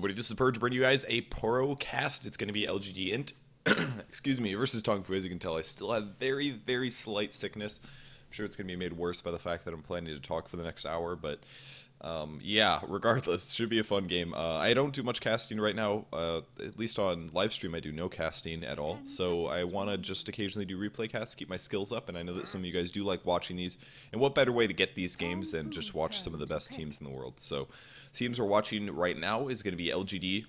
Buddy, this is Purge bringing you guys a pro cast. It's going to be LGD.int, excuse me, versus TongFu. As you can tell, I still have very, very slight sickness. I'm sure it's going to be made worse by the fact that I'm planning to talk for the next hour, but yeah, regardless, it should be a fun game. I don't do much casting right now, at least on live stream I do no casting at all, so I want to just occasionally do replay casts, keep my skills up, and I know that some of you guys do like watching these, and what better way to get these games than just watch some of the best teams in the world. So, teams we're watching right now is going to be LGD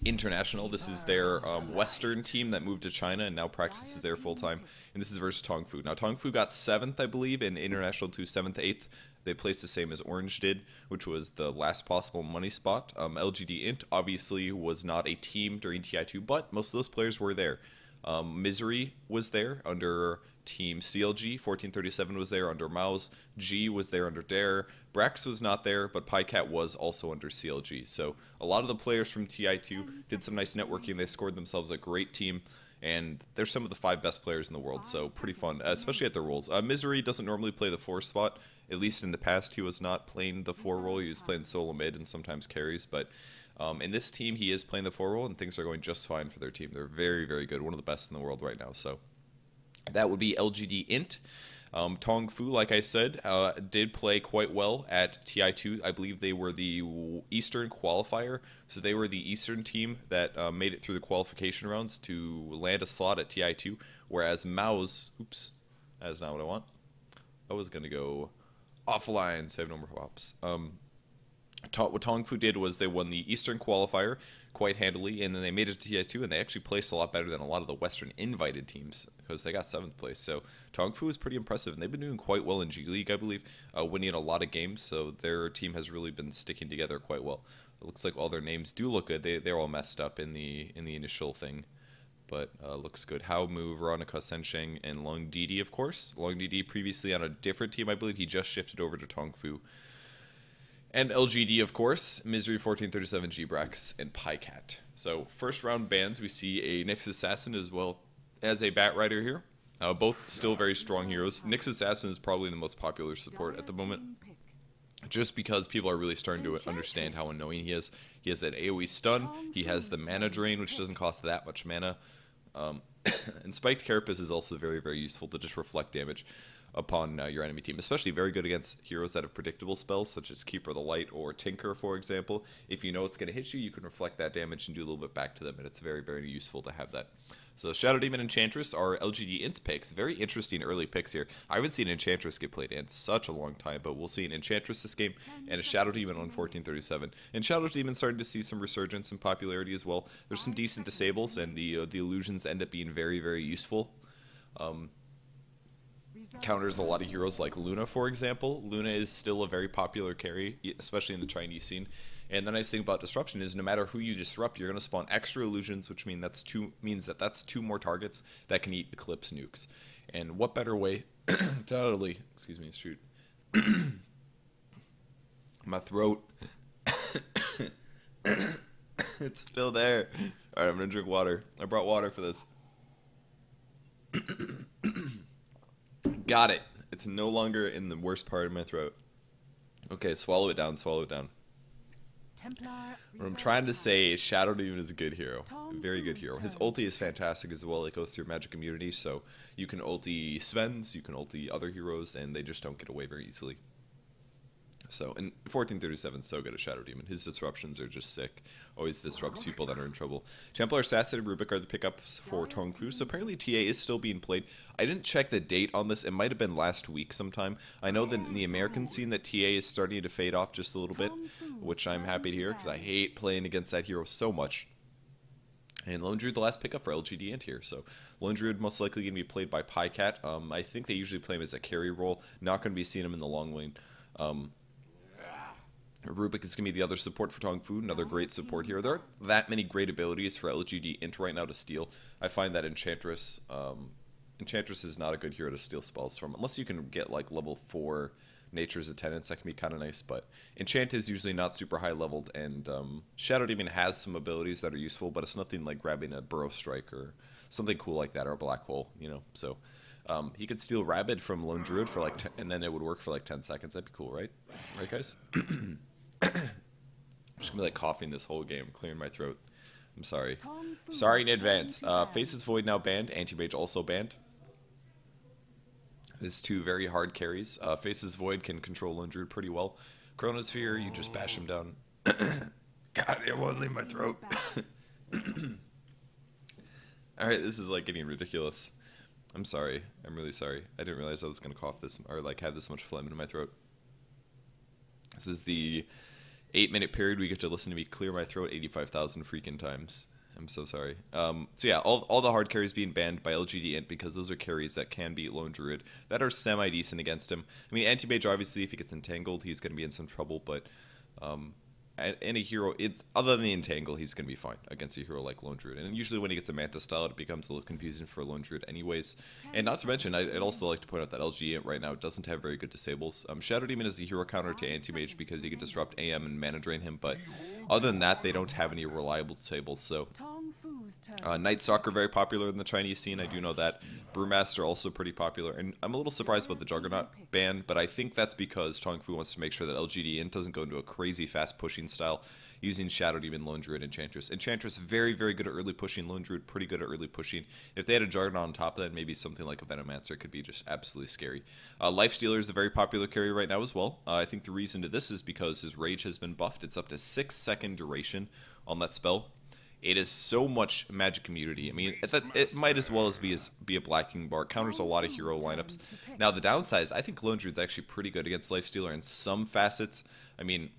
International. This is their Western team that moved to China and now practices there full-time, and this is versus TongFu. Now, TongFu got 7th, I believe, in International to 7th, 8th. They placed the same as Orange did, which was the last possible money spot. LGD.int obviously was not a team during TI2, but most of those players were there. Misery was there under Team CLG, 1437 was there under Mouse, G was there under Dare, Brax was not there, but PyCat was also under CLG. So a lot of the players from TI2 did some nice networking. They scored themselves a great team, and they're some of the 5 best players in the world, so pretty fun, especially at their roles. Misery doesn't normally play the 4 spot. At least in the past, he was not playing the 4 role. He was playing solo mid and sometimes carries, but in this team, he is playing the 4 role, and things are going just fine for their team. They're very, very good, one of the best in the world right now. So that would be LGD.int. TongFu, like I said, did play quite well at TI2. I believe they were the Eastern qualifier, so they were the Eastern team that made it through the qualification rounds to land a slot at TI2, whereas Mao's, oops, that's not what I want. I was going to go offline, so I have no more hops. What TongFu did was they won the Eastern qualifier quite handily, and then they made it to TI2, and they actually placed a lot better than a lot of the Western invited teams because they got 7th place. So TongFu is pretty impressive, and they've been doing quite well in G League, I believe, winning a lot of games. So their team has really been sticking together quite well. It looks like all their names do look good. They're all messed up in the initial thing, but looks good. How Mu, Veronica, Sensheng, and Long Didi, of course. Long Didi previously on a different team, I believe. He just shifted over to TongFu. And LGD, of course, Misery 1437, G-Brax, and PyCat. So, first round bans, we see a Nyx Assassin as well as a Bat Rider here. Both still very strong heroes. Nyx Assassin is probably the most popular support at the moment, just because people are really starting to understand how annoying he is. He has that AoE stun, he has the mana drain, which doesn't cost that much mana. And Spiked Carapace is also very, very useful to just reflect damage upon your enemy team, especially very good against heroes that have predictable spells, such as Keeper of the Light or Tinker, for example. If you know it's going to hit you, you can reflect that damage and do a little bit back to them, and it's very, very useful to have that. So Shadow Demon Enchantress are LGD.int's picks. Very interesting early picks here. I haven't seen Enchantress get played in such a long time, but we'll see an Enchantress this game and a Shadow Demon on 1437. And Shadow Demon started to see some resurgence in popularity as well. There's some decent disables, and the illusions end up being very, very useful. Counters a lot of heroes like Luna, for example. Luna is still a very popular carry, especially in the Chinese scene. And the nice thing about Disruption is no matter who you disrupt, you're going to spawn extra illusions, which means that's 2 more targets that can eat Eclipse nukes. And what better way to excuse me, shoot. My throat. It's still there. Alright, I'm going to drink water. I brought water for this. Got it. It's no longer in the worst part of my throat. Okay, swallow it down, swallow it down. What I'm trying to say is Shadow Demon is a good hero. A very good hero. His ulti is fantastic as well. It goes through magic immunity, so you can ulti Sven's, you can ulti other heroes, and they just don't get away very easily. So, and 1437 is so good at Shadow Demon. His disruptions are just sick. Always disrupts people that are in trouble. Templar Assassin and Rubik are the pickups for TongFu. So apparently TA is still being played. I didn't check the date on this. It might have been last week sometime. I know that in the American scene that TA is starting to fade off just a little bit, which I'm happy to hear because I hate playing against that hero so much. And Lone Druid, the last pickup for LGD.int here. So Lone Druid most likely going to be played by PyCat. I think they usually play him as a carry role. Not going to be seeing him in the long lane. Rubik is going to be the other support for TongFu, another great support here. There aren't that many great abilities for LGD.int right now to steal. I find that Enchantress is not a good hero to steal spells from, unless you can get like level 4 Nature's Attendance. That can be kind of nice, but Enchant is usually not super high leveled, and Shadow Demon has some abilities that are useful, but it's nothing like grabbing a Burrow Strike or something cool like that, or a Black Hole, you know, so... he could steal Rabid from Lone Druid for like, and then it would work for like 10 seconds. That'd be cool, right? Right, guys? just gonna be like coughing this whole game, clearing my throat. I'm sorry. TongFu Sorry in is advance. turning to Faces Void now banned. Anti-Mage also banned. There's two very hard carries. Faces Void can control Lone Druid pretty well. Chronosphere, you just bash him down. God, it won't leave my throat. Alright, this is like getting ridiculous. I'm sorry. I'm really sorry. I didn't realize I was gonna cough this, or like have this much phlegm in my throat. This is the 8-minute period we get to listen to me clear my throat 85,000 freaking times. I'm so sorry. So yeah, all the hard carries being banned by LGD.int because those are carries that can beat Lone Druid that are semi-decent against him. I mean, Anti-Mage, obviously, if he gets entangled, he's going to be in some trouble, but any hero, other than the entangle, he's going to be fine against a hero like Lone Druid. And usually when he gets a Manta style, it becomes a little confusing for Lone Druid anyways. And not to mention, I'd also like to point out that LGD right now doesn't have very good disables. Shadow Demon is the hero counter to Anti-Mage because he can disrupt AM and mana drain him, but other than that, they don't have any reliable disables, so... Night Stalker very popular in the Chinese scene, I do know that. Brewmaster also pretty popular, and I'm a little surprised about the Juggernaut ban, but I think that's because TongFu wants to make sure that LGD.int doesn't go into a crazy fast pushing style using Shadow Demon, Lone Druid, Enchantress. Enchantress very, very good at early pushing, Lone Druid pretty good at early pushing. If they had a Juggernaut on top of that, maybe something like a Venomancer could be just absolutely scary. Lifestealer is a very popular carry right now as well. I think the reason to this is because his Rage has been buffed. It's up to 6-second duration on that spell. It is so much magic immunity. I mean, it might as well as be a Black King Bar. It counters a lot of hero lineups. Now, the downside is I think Lone Druid's actually pretty good against Lifestealer in some facets. I mean,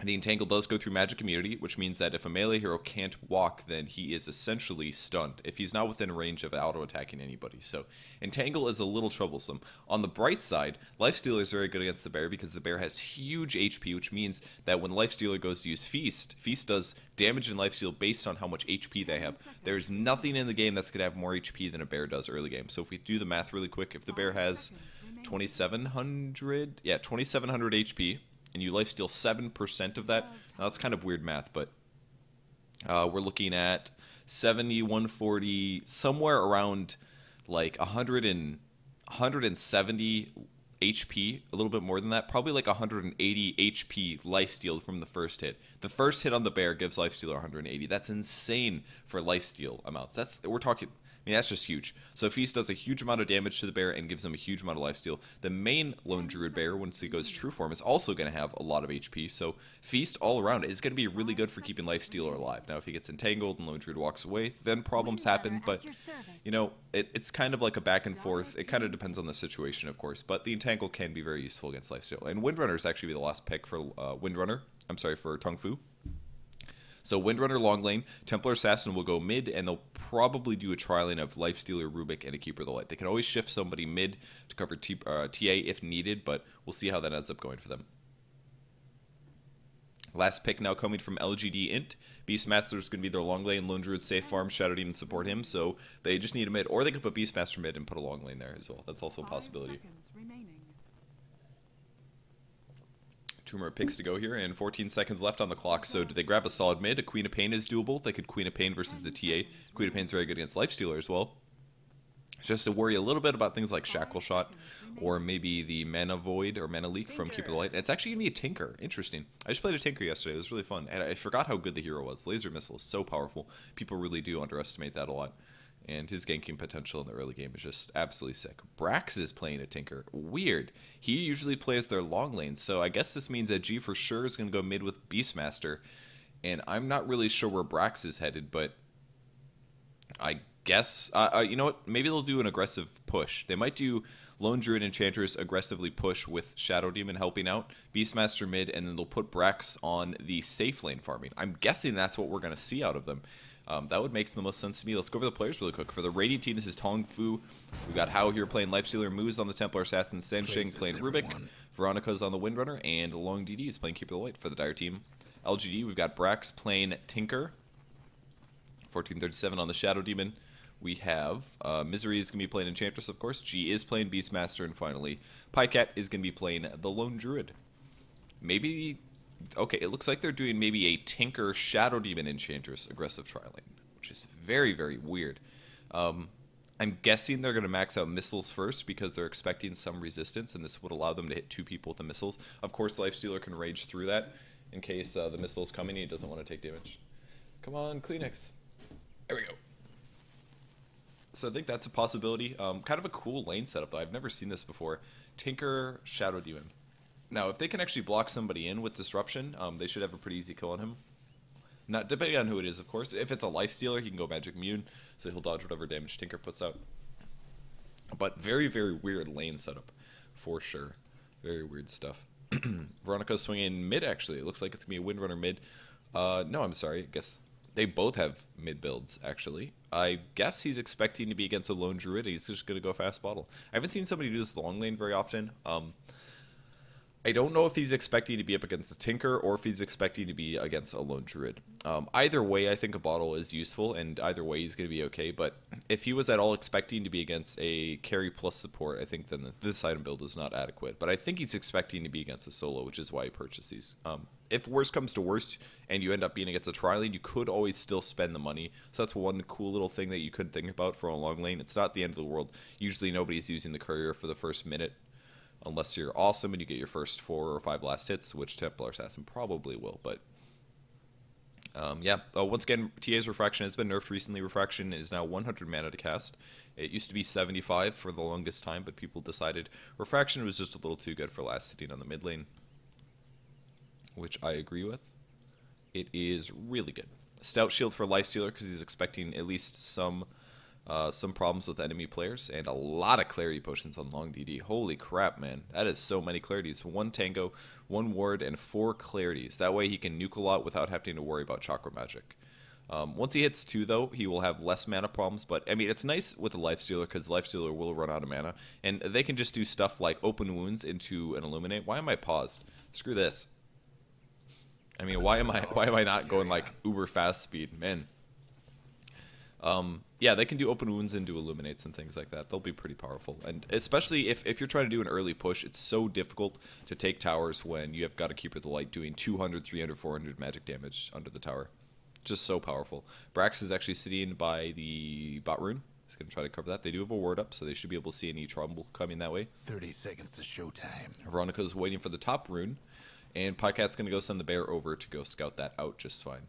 the Entangle does go through magic immunity, which means that if a melee hero can't walk, then he is essentially stunned if he's not within range of auto-attacking anybody. So Entangle is a little troublesome. On the bright side, Lifestealer is very good against the bear because the bear has huge HP, which means that when Lifestealer goes to use Feast, Feast does damage and lifesteal based on how much HP they have. There's nothing in the game that's going to have more HP than a bear does early game. So if we do the math really quick, if the bear has 2,700 HP, and you lifesteal 7% of that. Now, that's kind of weird math, but we're looking at 70, 140, somewhere around like 170 HP, a little bit more than that, probably like 180 HP lifesteal from the first hit. The first hit on the bear gives lifestealer 180. That's insane for lifesteal amounts. We're talking... I mean, that's just huge. So Feast does a huge amount of damage to the bear and gives him a huge amount of lifesteal. The main Lone Druid bear, once he goes true form, is also going to have a lot of HP. So Feast all around is going to be really good for keeping lifestealer alive. Now, if he gets entangled and Lone Druid walks away, then problems happen. But, you know, it's kind of like a back and forth. It kind of depends on the situation, of course. But the entangle can be very useful against lifesteal. And Windrunner is actually the last pick for for TongFu. So Windrunner long lane, Templar Assassin will go mid, and they'll probably do a trialing of Lifestealer, Rubik, and a Keeper of the Light. They can always shift somebody mid to cover TA if needed, but we'll see how that ends up going for them. Last pick now coming from LGD.int. Beastmaster is going to be their long lane. Lone Druid safe farm. Shadow Demon support him, so they just need a mid. Or they could put Beastmaster mid and put a long lane there as well. That's also a possibility. 2 more picks to go here, and 14 seconds left on the clock. So do they grab a solid mid? A Queen of Pain is doable. They could Queen of Pain versus the TA. Queen of Pain's very good against Lifestealer as well. Just to worry a little bit about things like Shackle Shot, or maybe the Mana Void or Mana Leak from Keeper of the Light. And it's actually going to be a Tinker. Interesting. I just played a Tinker yesterday. It was really fun. And I forgot how good the hero was. Laser Missile is so powerful. People really do underestimate that a lot. And his ganking potential in the early game is just absolutely sick. Brax is playing a Tinker. Weird. He usually plays their long lane, so I guess this means that G for sure is going to go mid with Beastmaster. And I'm not really sure where Brax is headed, but I guess... you know what? Maybe they'll do an aggressive push. They might do Lone Druid Enchantress aggressively push with Shadow Demon helping out, Beastmaster mid, and then they'll put Brax on the safe lane farming. I'm guessing that's what we're going to see out of them. That would make the most sense to me. Let's go over the players really quick. For the Radiant team, this is TongFu. We've got Hao here playing Lifestealer, Moose on the Templar Assassin, Sensheng playing Rubik, Veronica's on the Windrunner, and Long DD is playing Keeper of the Light for the Dire team. LGD, we've got Brax playing Tinker, 1437 on the Shadow Demon. We have Misery is going to be playing Enchantress, of course. G is playing Beastmaster, and finally, Pycat is going to be playing the Lone Druid. Maybe... Okay, it looks like they're doing maybe a Tinker Shadow Demon Enchantress aggressive trialing, which is very, very weird. I'm guessing they're going to max out missiles first because they're expecting some resistance, and this would allow them to hit 2 people with the missiles. Of course, Lifestealer can rage through that, in case the missile's coming and he doesn't want to take damage. Come on, Kleenex. There we go. So I think that's a possibility. Kind of a cool lane setup, though. I've never seen this before. Tinker, Shadow Demon. Now, if they can actually block somebody in with Disruption, they should have a pretty easy kill on him. Not depending on who it is, of course. If it's a Lifestealer, he can go Magic Immune, so he'll dodge whatever damage Tinker puts out. But very, very weird lane setup, for sure. Very weird stuff. Veronica's swinging mid, actually. It looks like it's going to be a Windrunner mid. No, I'm sorry. I guess they both have mid builds, actually. I guess he's expecting to be against a Lone Druid. He's just going to go fast bottle. I haven't seen somebody do this long lane very often. I don't know if he's expecting to be up against a Tinker or if he's expecting to be against a Lone Druid. Either way, I think a bottle is useful, and either way he's going to be okay. But if he was at all expecting to be against a carry plus support, I think then this item build is not adequate. But I think he's expecting to be against a solo, which is why he purchased these. If worst comes to worst and you end up being against a tri-lane, you could always still spend the money. So that's one cool little thing that you could think about for a long lane. It's not the end of the world. Usually nobody's using the courier for the first minute. Unless you're awesome and you get your first 4 or 5 last hits, which Templar Assassin probably will. But yeah, once again, TA's Refraction has been nerfed recently. Refraction is now 100 mana to cast. It used to be 75 for the longest time, but people decided Refraction was just a little too good for last hitting on the mid lane, which I agree with. It is really good. Stout Shield for Lifestealer because he's expecting at least some problems with enemy players, and a lot of clarity potions on long DD. Holy crap, man. That is so many clarities. 1 tango, 1 ward, and 4 clarities. That way he can nuke a lot without having to worry about chakra magic. Once he hits 2, though, he will have less mana problems, but I mean, it's nice with a Lifestealer because Lifestealer will run out of mana, and they can just do stuff like open wounds into an Illuminate. Why am I paused? Screw this. I mean, why am I not going like uber fast speed? Man. Yeah, they can do open wounds and do illuminates and things like that. They'll be pretty powerful. And especially if you're trying to do an early push, it's so difficult to take towers when you have got to keep the light doing 200, 300, 400 magic damage under the tower. Just so powerful. Brax is actually sitting by the bot rune. He's going to try to cover that. They do have a ward up, so they should be able to see any trouble coming that way. 30 seconds to showtime. Veronica's waiting for the top rune, and Pycat's going to go send the bear over to go scout that out just fine.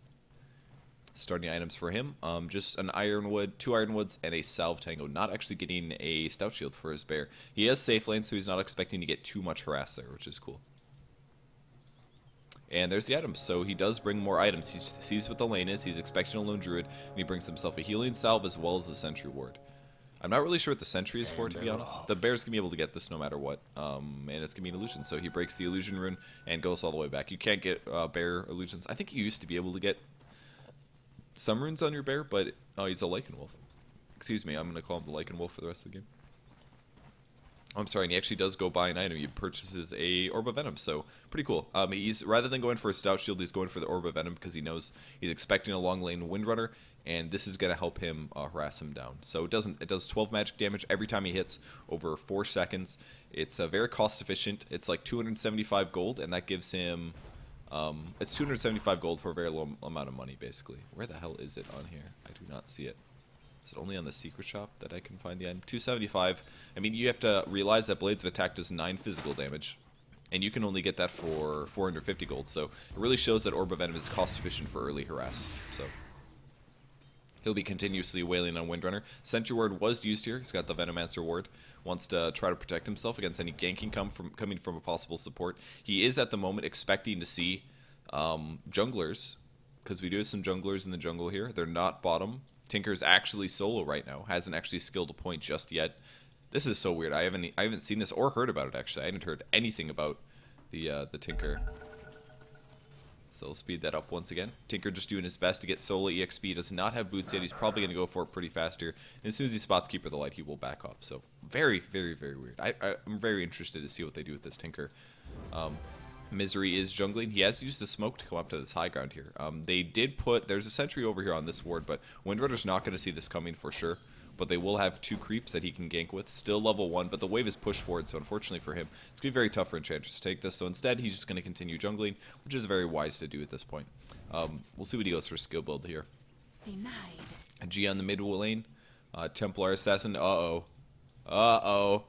Starting items for him, just an Ironwood, 2 Ironwoods, and a Salve Tango. Not actually getting a Stout Shield for his bear. He has safe lane, so he's not expecting to get too much harass there, which is cool. And there's the items. So he does bring more items. He sees what the lane is. He's expecting a Lone Druid, and he brings himself a Healing Salve as well as a Sentry Ward. I'm not really sure what the Sentry is for, to be honest. The bear's going to be able to get this no matter what, and it's going to be an illusion. So he breaks the illusion rune and goes all the way back. You can't get bear illusions. I think you used to be able to get some runes on your bear, but oh, he's a Lycan Wolf. Excuse me, I'm going to call him the Lycan Wolf for the rest of the game. I'm sorry, and he actually does go buy an item. He purchases a Orb of Venom, so pretty cool. He's rather than going for a Stout Shield, he's going for the Orb of Venom because he knows he's expecting a long lane Windrunner, and this is going to help him harass him down. So it does 12 magic damage every time he hits over 4 seconds. It's very cost efficient. It's like 275 gold, and that gives him it's 275 gold for a very low amount of money, basically. Where the hell is it on here? I do not see it. Is it only on the secret shop that I can find the item? 275. I mean, you have to realize that Blades of Attack does 9 physical damage, and you can only get that for 450 gold. So it really shows that Orb of Venom is cost efficient for early harass. So he'll be continuously wailing on Windrunner. Sentry Ward was used here. He's got the Venomancer Ward. Wants to try to protect himself against any ganking coming from a possible support. He is at the moment expecting to see junglers, because we do have some junglers in the jungle here. They're not bottom. Tinker's actually solo right now. Hasn't actually skilled a point just yet. This is so weird. I haven't seen this or heard about it, actually. I haven't heard anything about the Tinker. So we'll speed that up once again. Tinker just doing his best to get solo EXP. Does not have boots yet. He's probably going to go for it pretty fast here. And as soon as he spots Keeper of the Light, he will back up. So very, very, very weird. I'm very interested to see what they do with this Tinker. Misery is jungling. He has used the smoke to come up to this high ground here. They did put... There's a sentry over here on this ward, but Windrunner's not going to see this coming for sure. But they will have 2 creeps that he can gank with. Still level 1, but the wave is pushed forward, so unfortunately for him, it's going to be very tough for Enchantress to take this. So instead, he's just going to continue jungling, which is very wise to do at this point. We'll see what he goes for skill build here. Denied. G on the mid lane. Templar Assassin. Uh-oh. Uh-oh.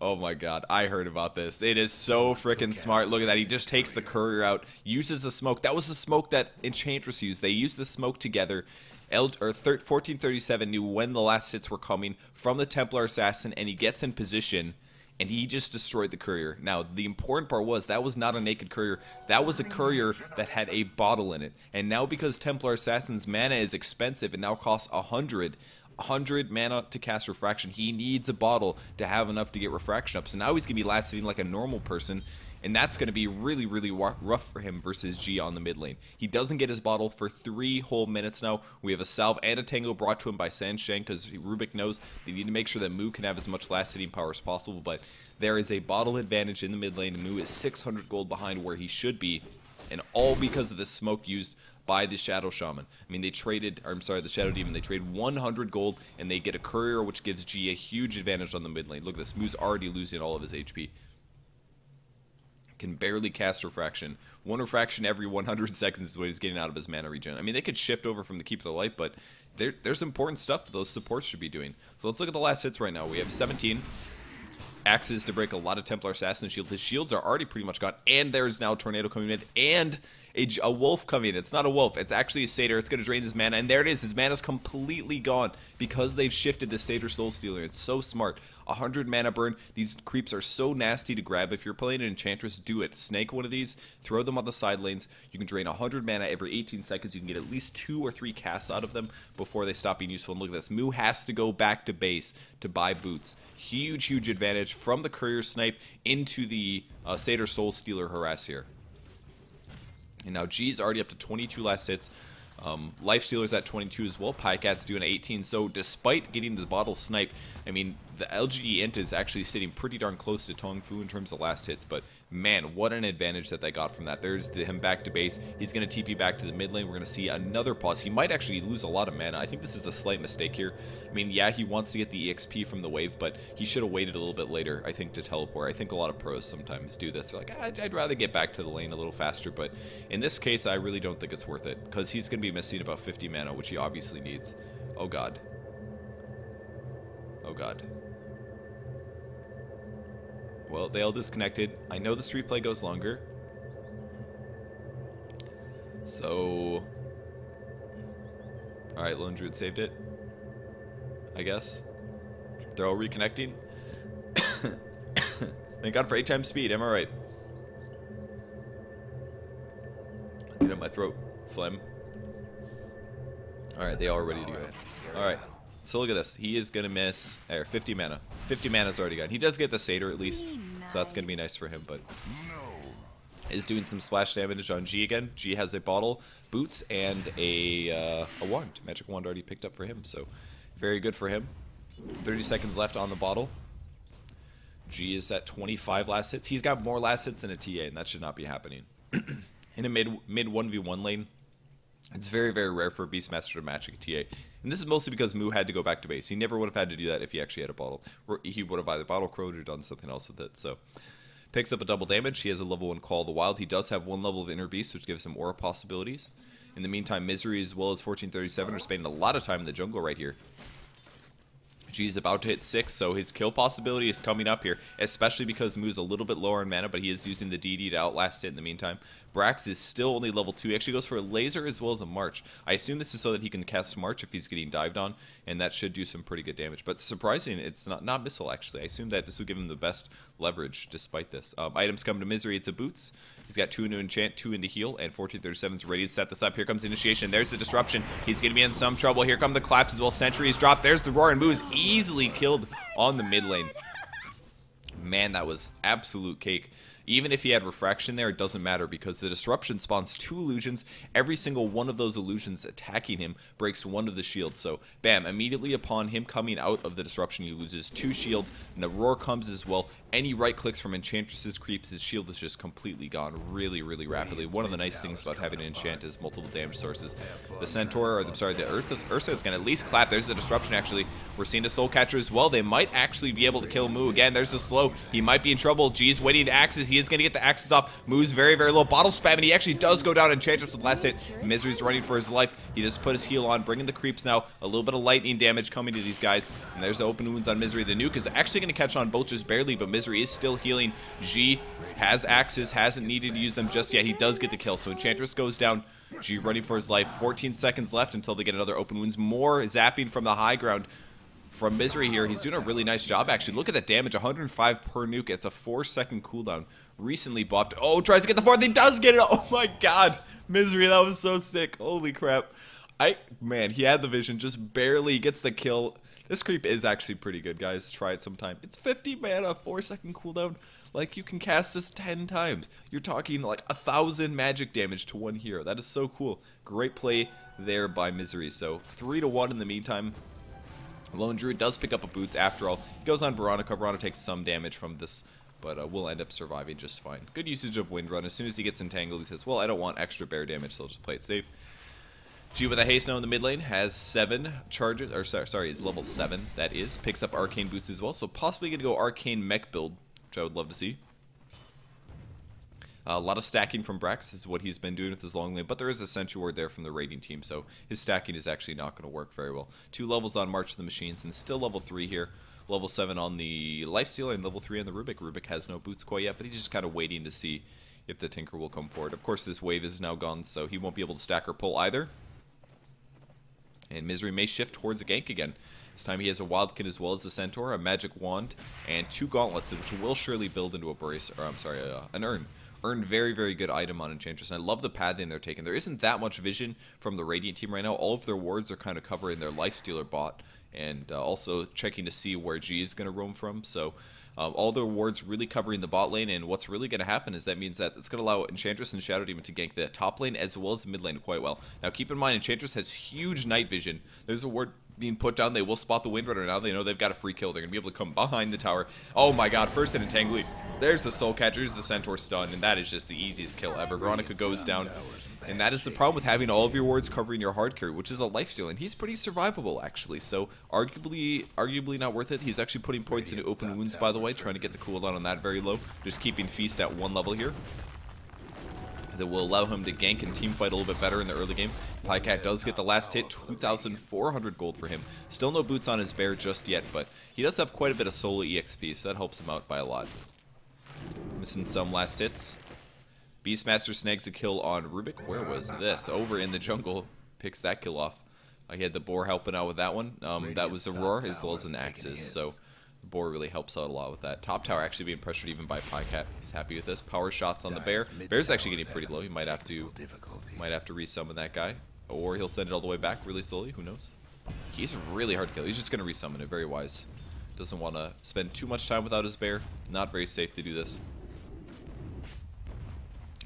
Oh my god, I heard about this. It is so freaking smart. Look at that. He just takes the courier out, uses the smoke. That was the smoke that Enchantress used. They used the smoke together. 1437 knew when the last hits were coming from the Templar Assassin, and he gets in position, and he just destroyed the courier. Now, the important part was that was not a naked courier. That was a courier that had a bottle in it. And now because Templar Assassin's mana is expensive, it now costs 100 mana to cast Refraction. He needs a bottle to have enough to get Refraction up. So now he's going to be last hitting like a normal person, and that's going to be really, really rough for him versus G on the mid lane. He doesn't get his bottle for 3 whole minutes now. We have a salve and a tango brought to him by Sansheng because Rubik knows they need to make sure that Mu can have as much last hitting power as possible, but there is a bottle advantage in the mid lane, and Mu is 600 gold behind where he should be, and all because of the smoke used by the Shadow Shaman. I mean, they traded, or I'm sorry, the Shadow Demon, they trade 100 gold, and they get a courier, which gives G a huge advantage on the mid lane. Look at this, Mu's already losing all of his HP. Can barely cast Refraction. 1 Refraction every 100 seconds is what he's getting out of his mana regen. I mean, they could shift over from the Keep of the Light, but there's important stuff that those supports should be doing. So let's look at the last hits right now. We have 17. Axes to break a lot of Templar Assassin shield. His shields are already pretty much gone, and there's now a Tornado coming in, and a wolf coming in. It's not a wolf, it's actually a satyr. It's going to drain his mana, and there it is. His mana's completely gone because they've shifted the satyr soul stealer. It's so smart. 100 mana burn. These creeps are so nasty to grab. If you're playing an Enchantress, do it. Snake one of these, throw them on the side lanes. You can drain 100 mana every 18 seconds. You can get at least 2 or 3 casts out of them before they stop being useful. And look at this. Mu has to go back to base to buy boots. Huge, huge advantage from the courier snipe into the satyr soul stealer harass here. And now G's already up to 22 last hits. Lifestealer's at 22 as well. Pycat's doing 18. So despite getting the bottle snipe, I mean, the LGD.int is actually sitting pretty darn close to TongFu in terms of last hits. But man, what an advantage that they got from that. There's him back to base. He's going to TP back to the mid lane. We're going to see another pause. He might actually lose a lot of mana. I think this is a slight mistake here. I mean, yeah, he wants to get the EXP from the wave, but he should have waited a little bit later, I think, to teleport. I think a lot of pros sometimes do this. They're like, I'd rather get back to the lane a little faster, but in this case, I really don't think it's worth it, because he's going to be missing about 50 mana, which he obviously needs. Oh, God. Oh, God. Well, they all disconnected. I know this replay goes longer. So... Alright, Lone Druid saved it, I guess. They're all reconnecting. Thank God for 8 times speed, am I right? Get in my throat. Phlegm. Alright, they all ready to go. Alright. So look at this. He is going to miss 50 mana. 50 mana's already gone. He does get the satyr at least, so that's going to be nice for him, but is doing some splash damage on G again. G has a bottle, boots, and a wand. Magic wand already picked up for him, so very good for him. 30 seconds left on the bottle. G is at 25 last hits. He's got more last hits than a TA, and that should not be happening. In a mid 1v1 lane, it's very, very rare for a Beastmaster to match a TA. And this is mostly because Mu had to go back to base. He never would have had to do that if he actually had a bottle. He would have either bottle crowed or done something else with it. So, picks up a double damage. He has a level 1 Call of the Wild. He does have 1 level of Inner Beast, which gives him aura possibilities. In the meantime, Misery as well as 1437 are spending a lot of time in the jungle right here. G's about to hit 6, so his kill possibility is coming up here, especially because Mu's a little bit lower in mana, but he is using the DD to outlast it in the meantime. Brax is still only level 2. He actually goes for a laser as well as a march. I assume this is so that he can cast march if he's getting dived on, and that should do some pretty good damage. But surprising, it's not missile actually. I assume that this would give him the best leverage despite this. Items come to Misery, it's a boots. He's got 2 into enchant, 2 into heal, and 1437's ready to set this up. Here comes initiation. There's the disruption. He's going to be in some trouble. Here come the claps as well. Sentry is dropped. There's the roar, and Mu is easily killed on the mid lane. Man, that was absolute cake. Even if he had refraction there, it doesn't matter because the disruption spawns 2 illusions. Every single one of those illusions attacking him breaks 1 of the shields. So, bam, immediately upon him coming out of the disruption, he loses 2 shields, and the roar comes as well. Any right clicks from Enchantress's creeps, his shield is just completely gone really, really rapidly. One of the nice things about having an enchant is multiple damage sources. The Centaur, or the Ursa is going to at least clap. There's the disruption actually. We're seeing a Soul Catcher as well. They might actually be able to kill Mu again. There's the slow. He might be in trouble. G's waiting to axes. He is going to get the axes off. Moves very, very low. Bottle spam, and he actually does go down. Enchantress with the last hit. Misery's running for his life. He just put his heal on, bringing the creeps now. A little bit of lightning damage coming to these guys. And there's the open wounds on Misery. The nuke is actually going to catch on both just barely, but Misery is still healing. G has axes, hasn't needed to use them just yet. He does get the kill. So Enchantress goes down. G running for his life. 14 seconds left until they get another open wounds. More zapping from the high ground from Misery here. He's doing a really nice job, actually. Look at that damage, 105 per nuke. It's a 4-second cooldown. Recently buffed. Oh, tries to get the fourth. He does get it. Oh my god. Misery, that was so sick. Holy crap. Man, he had the vision. Just barely gets the kill. This creep is actually pretty good, guys. Try it sometime. It's 50 mana, 4-second cooldown. Like, you can cast this 10 times. You're talking like 1,000 magic damage to one hero. That is so cool. Great play there by Misery. So 3-1 in the meantime. Lone Druid does pick up a boots after all. He goes on Veronica. Veronica takes some damage from this, but will end up surviving just fine. Good usage of Wind Run. As soon as he gets entangled, he says, well, I don't want extra bear damage, so I'll just play it safe. G with a haste now in the mid lane has 7 charges, or sorry, it's level 7, that is. Picks up Arcane Boots as well, so possibly going to go Arcane Mech build, which I would love to see. A lot of stacking from Brax is what he's been doing with his long lane, but there is a Sentry Ward there from the raiding team, so his stacking is actually not going to work very well. 2 levels on March of the Machines, and still level 3 here. Level 7 on the Lifestealer, and level 3 on the Rubik. Rubik has no boots quite yet, but he's just kind of waiting to see if the Tinker will come forward. Of course, this wave is now gone, so he won't be able to stack or pull either. And Misery may shift towards a gank again. This time he has a Wildkin as well as a Centaur, a Magic Wand, and 2 Gauntlets, which will surely build into a brace, or I'm sorry, an Urn. Urn, very, very good item on Enchantress, and I love the pathing they're taking. There isn't that much vision from the Radiant team right now. All of their wards are kind of covering their Lifestealer bot, and also checking to see where G is going to roam from. So all their wards really covering the bot lane, and what's really going to happen is that means that it's going to allow Enchantress and Shadow Demon to gank the top lane as well as the mid lane quite well. Now keep in mind, Enchantress has huge night vision. There's a ward being put down. They will spot the Windrunner now. They know they've got a free kill. They're going to be able to come behind the tower. Oh my god, first hit Entangle. There's the Soul Catcher, there's the Centaur stun, and that is just the easiest kill ever. Veronica goes down, and that is the problem with having all of your wards covering your hard carry, which is a lifesteal, and he's pretty survivable actually, so arguably not worth it. He's actually putting points into open wounds, by the way, trying to get the cooldown on that very low, just keeping Feast at 1 level here. That will allow him to gank and team fight a little bit better in the early game. Pycat does get the last hit, 2,400 gold for him. Still no boots on his bear just yet, but he does have quite a bit of solo EXP, so that helps him out by a lot. Missing some last hits. Beastmaster snags a kill on Rubik. Where was this? Over in the jungle. Picks that kill off. He had the boar helping out with that one. That was a roar as well as an axis, so Boar really helps out a lot with that. Top tower actually being pressured even by Pycat. He's happy with this. Power shots on the bear. Bear's actually getting pretty low. He might have to resummon that guy, or he'll send it all the way back really slowly. Who knows? He's really hard to kill. He's just gonna resummon it. Very wise. Doesn't want to spend too much time without his bear. Not very safe to do this.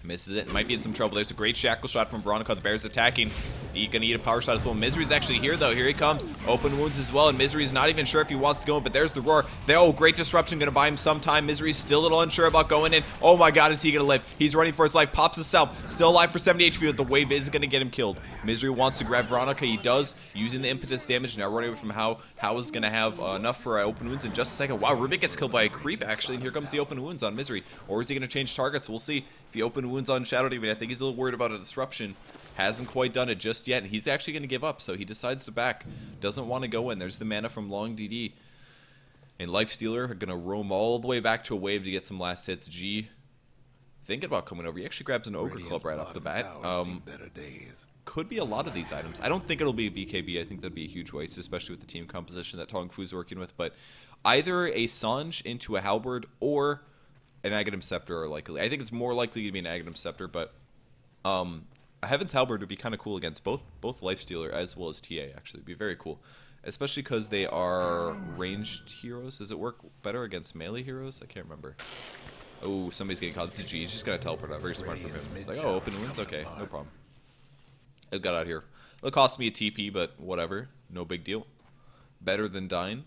Misses it. Might be in some trouble. There's a great shackle shot from Veronica. The bear's attacking. He's gonna eat a power shot as well. Misery's actually here though. Here he comes. Open wounds as well, and Misery's not even sure if he wants to go in, but there's the roar. Oh, great disruption. Gonna buy him some time. Misery's still a little unsure about going in. Oh my god, is he gonna live? He's running for his life. Pops himself. Still alive for 70 HP, but the wave is gonna get him killed. Misery wants to grab Veronica. He does, using the impetus damage. Now running away from How. How is gonna have enough for open wounds in just a second. Wow, Rubik gets killed by a creep actually, and here comes the open wounds on Misery. Or is he gonna change targets? We'll see. If he open wounds on Shadow Demon, I think he's a little worried about a disruption. Hasn't quite done it just yet, and he's actually going to give up, so he decides to back. Doesn't want to go in. There's the mana from Long DD. And Lifestealer are going to roam all the way back to a wave to get some last hits. G thinking about coming over. He actually grabs an Ogre Club right off the bat. Could be a lot of these items. I don't think it'll be a BKB. I think that'd be a huge waste, especially with the team composition that TongFu's working with. But either a Sange into a Halberd or an Aghanim Scepter are likely. I think it's more likely to be an Aghanim Scepter, but a Heaven's Halberd would be kind of cool against both Lifestealer as well as TA, actually. It'd be very cool. Especially because they are ranged heroes. Does it work better against melee heroes? I can't remember. Oh, somebody's getting caught. This is G. He's just got to teleport out. Very smart from him. He's like, oh, open wounds? Okay, no problem. It got out here. It'll cost me a TP, but whatever. No big deal. Better than dying.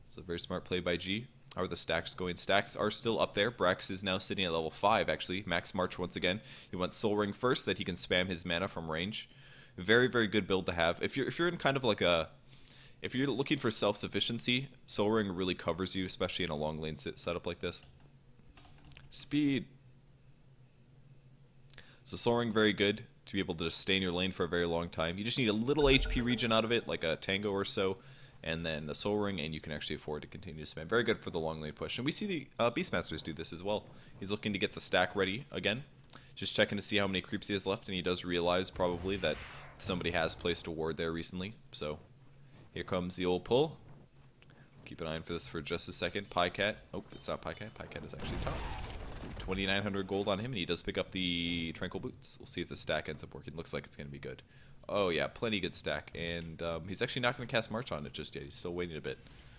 It's a very smart play by G. How are the stacks going? Stacks are still up there. Brax is now sitting at level 5, actually. Max March once again. He wants Soul Ring first, so that he can spam his mana from range. Very, very good build to have. If you're in kind of like a... If you're looking for self-sufficiency, Soul Ring really covers you, especially in a long lane setup like this. Speed. So Soaring, very good to be able to just stay in your lane for a very long time. You just need a little HP regen out of it, like a Tango or so, and then a Soaring, and you can actually afford to continue to spam. Very good for the long lane push. And we see the Beastmasters do this as well. He's looking to get the stack ready again. Just checking to see how many creeps he has left, and he does realize probably that somebody has placed a ward there recently. So here comes the old pull. Keep an eye on for this for just a second. Pycat. Oh, it's not Pycat. Pycat is actually top. 2,900 gold on him, and he does pick up the Tranquil Boots. We'll see if the stack ends up working. Looks like it's going to be good. Oh, yeah, plenty good stack. And he's actually not going to cast March on it just yet. He's still waiting a bit.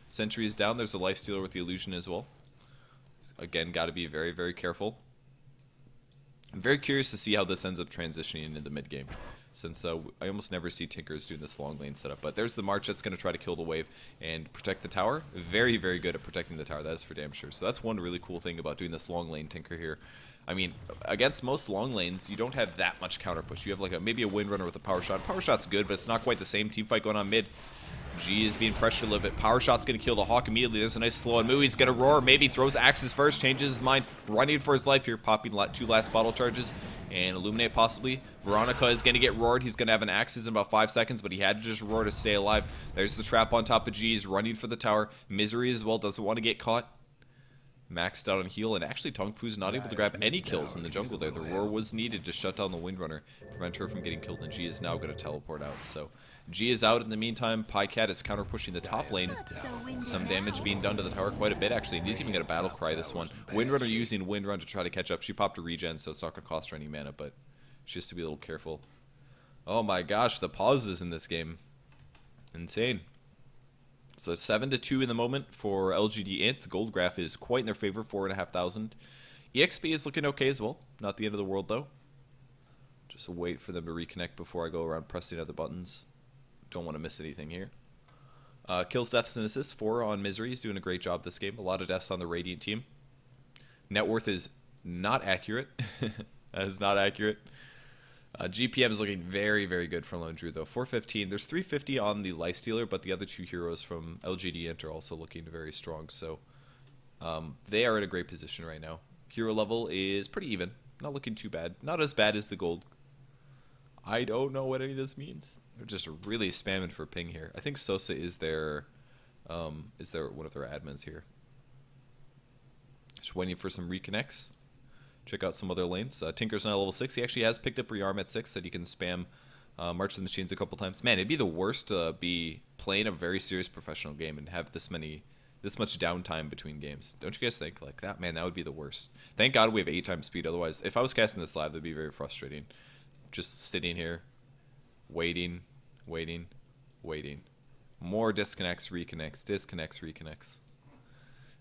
Sentry is down. There's a Lifestealer with the Illusion as well. Again, got to be very, very careful. I'm very curious to see how this ends up transitioning into the mid game, since I almost never see Tinkers doing this long lane setup. But there's the March that's going to try to kill the wave and protect the tower. Very, very good at protecting the tower. That is for damn sure. So that's one really cool thing about doing this long lane Tinker here. I mean, against most long lanes, you don't have that much counter push. You have like maybe a Windrunner with a Power Shot. Power Shot's good, but it's not quite the same team fight going on mid. G is being pressured a little bit. Power Shot's going to kill the Hawk immediately. There's a nice slow on move. He's going to roar. Maybe throws axes first. Changes his mind. Running for his life here. Popping 2 last bottle charges. And Illuminate possibly. Veronica is going to get roared. He's going to have an axes in about 5 seconds, but he had to just roar to stay alive. There's the trap on top of G. He's running for the tower. Misery as well. Doesn't want to get caught. Maxed out on heal, and actually TongFu's not able to grab any kills in the jungle there. The roar was needed to shut down the Windrunner, prevent her from getting killed, and G is now going to teleport out. So G is out in the meantime. Pycat is counter pushing the top lane. Some damage being done to the tower, quite a bit actually, and he's even got a battle cry this one. Windrunner using Windrun to try to catch up. She popped a regen, so it's not going to cost her any mana, but she has to be a little careful. Oh my gosh, the pauses in this game. Insane. So 7-2 in the moment for LGD.int. The gold graph is quite in their favor, 4,500. EXP is looking okay as well. Not the end of the world, though. Just wait for them to reconnect before I go around pressing other buttons. Don't want to miss anything here. Kills, deaths, and assists. 4 on Misery. He's doing a great job this game. A lot of deaths on the Radiant team. Net worth is not accurate. That is not accurate. GPM is looking very, very good for Lone Drew, though. 415. There's 350 on the Lifestealer, but the other 2 heroes from LGD.int are also looking very strong. So they are in a great position right now. Hero level is pretty even. Not looking too bad. Not as bad as the gold. I don't know what any of this means. They're just really spamming for ping here. I think Sosa is their one of their admins here. Just waiting for some reconnects. Check out some other lanes. Tinker's now level 6. He actually has picked up Rearm at 6 that he can spam March the Machines a couple times. Man, it'd be the worst to be playing a very serious professional game and have this much downtime between games. Don't you guys think? Like that, man, that would be the worst. Thank God we have 8 times speed. Otherwise, if I was casting this live, that'd be very frustrating. Just sitting here, waiting. More disconnects, reconnects, disconnects, reconnects.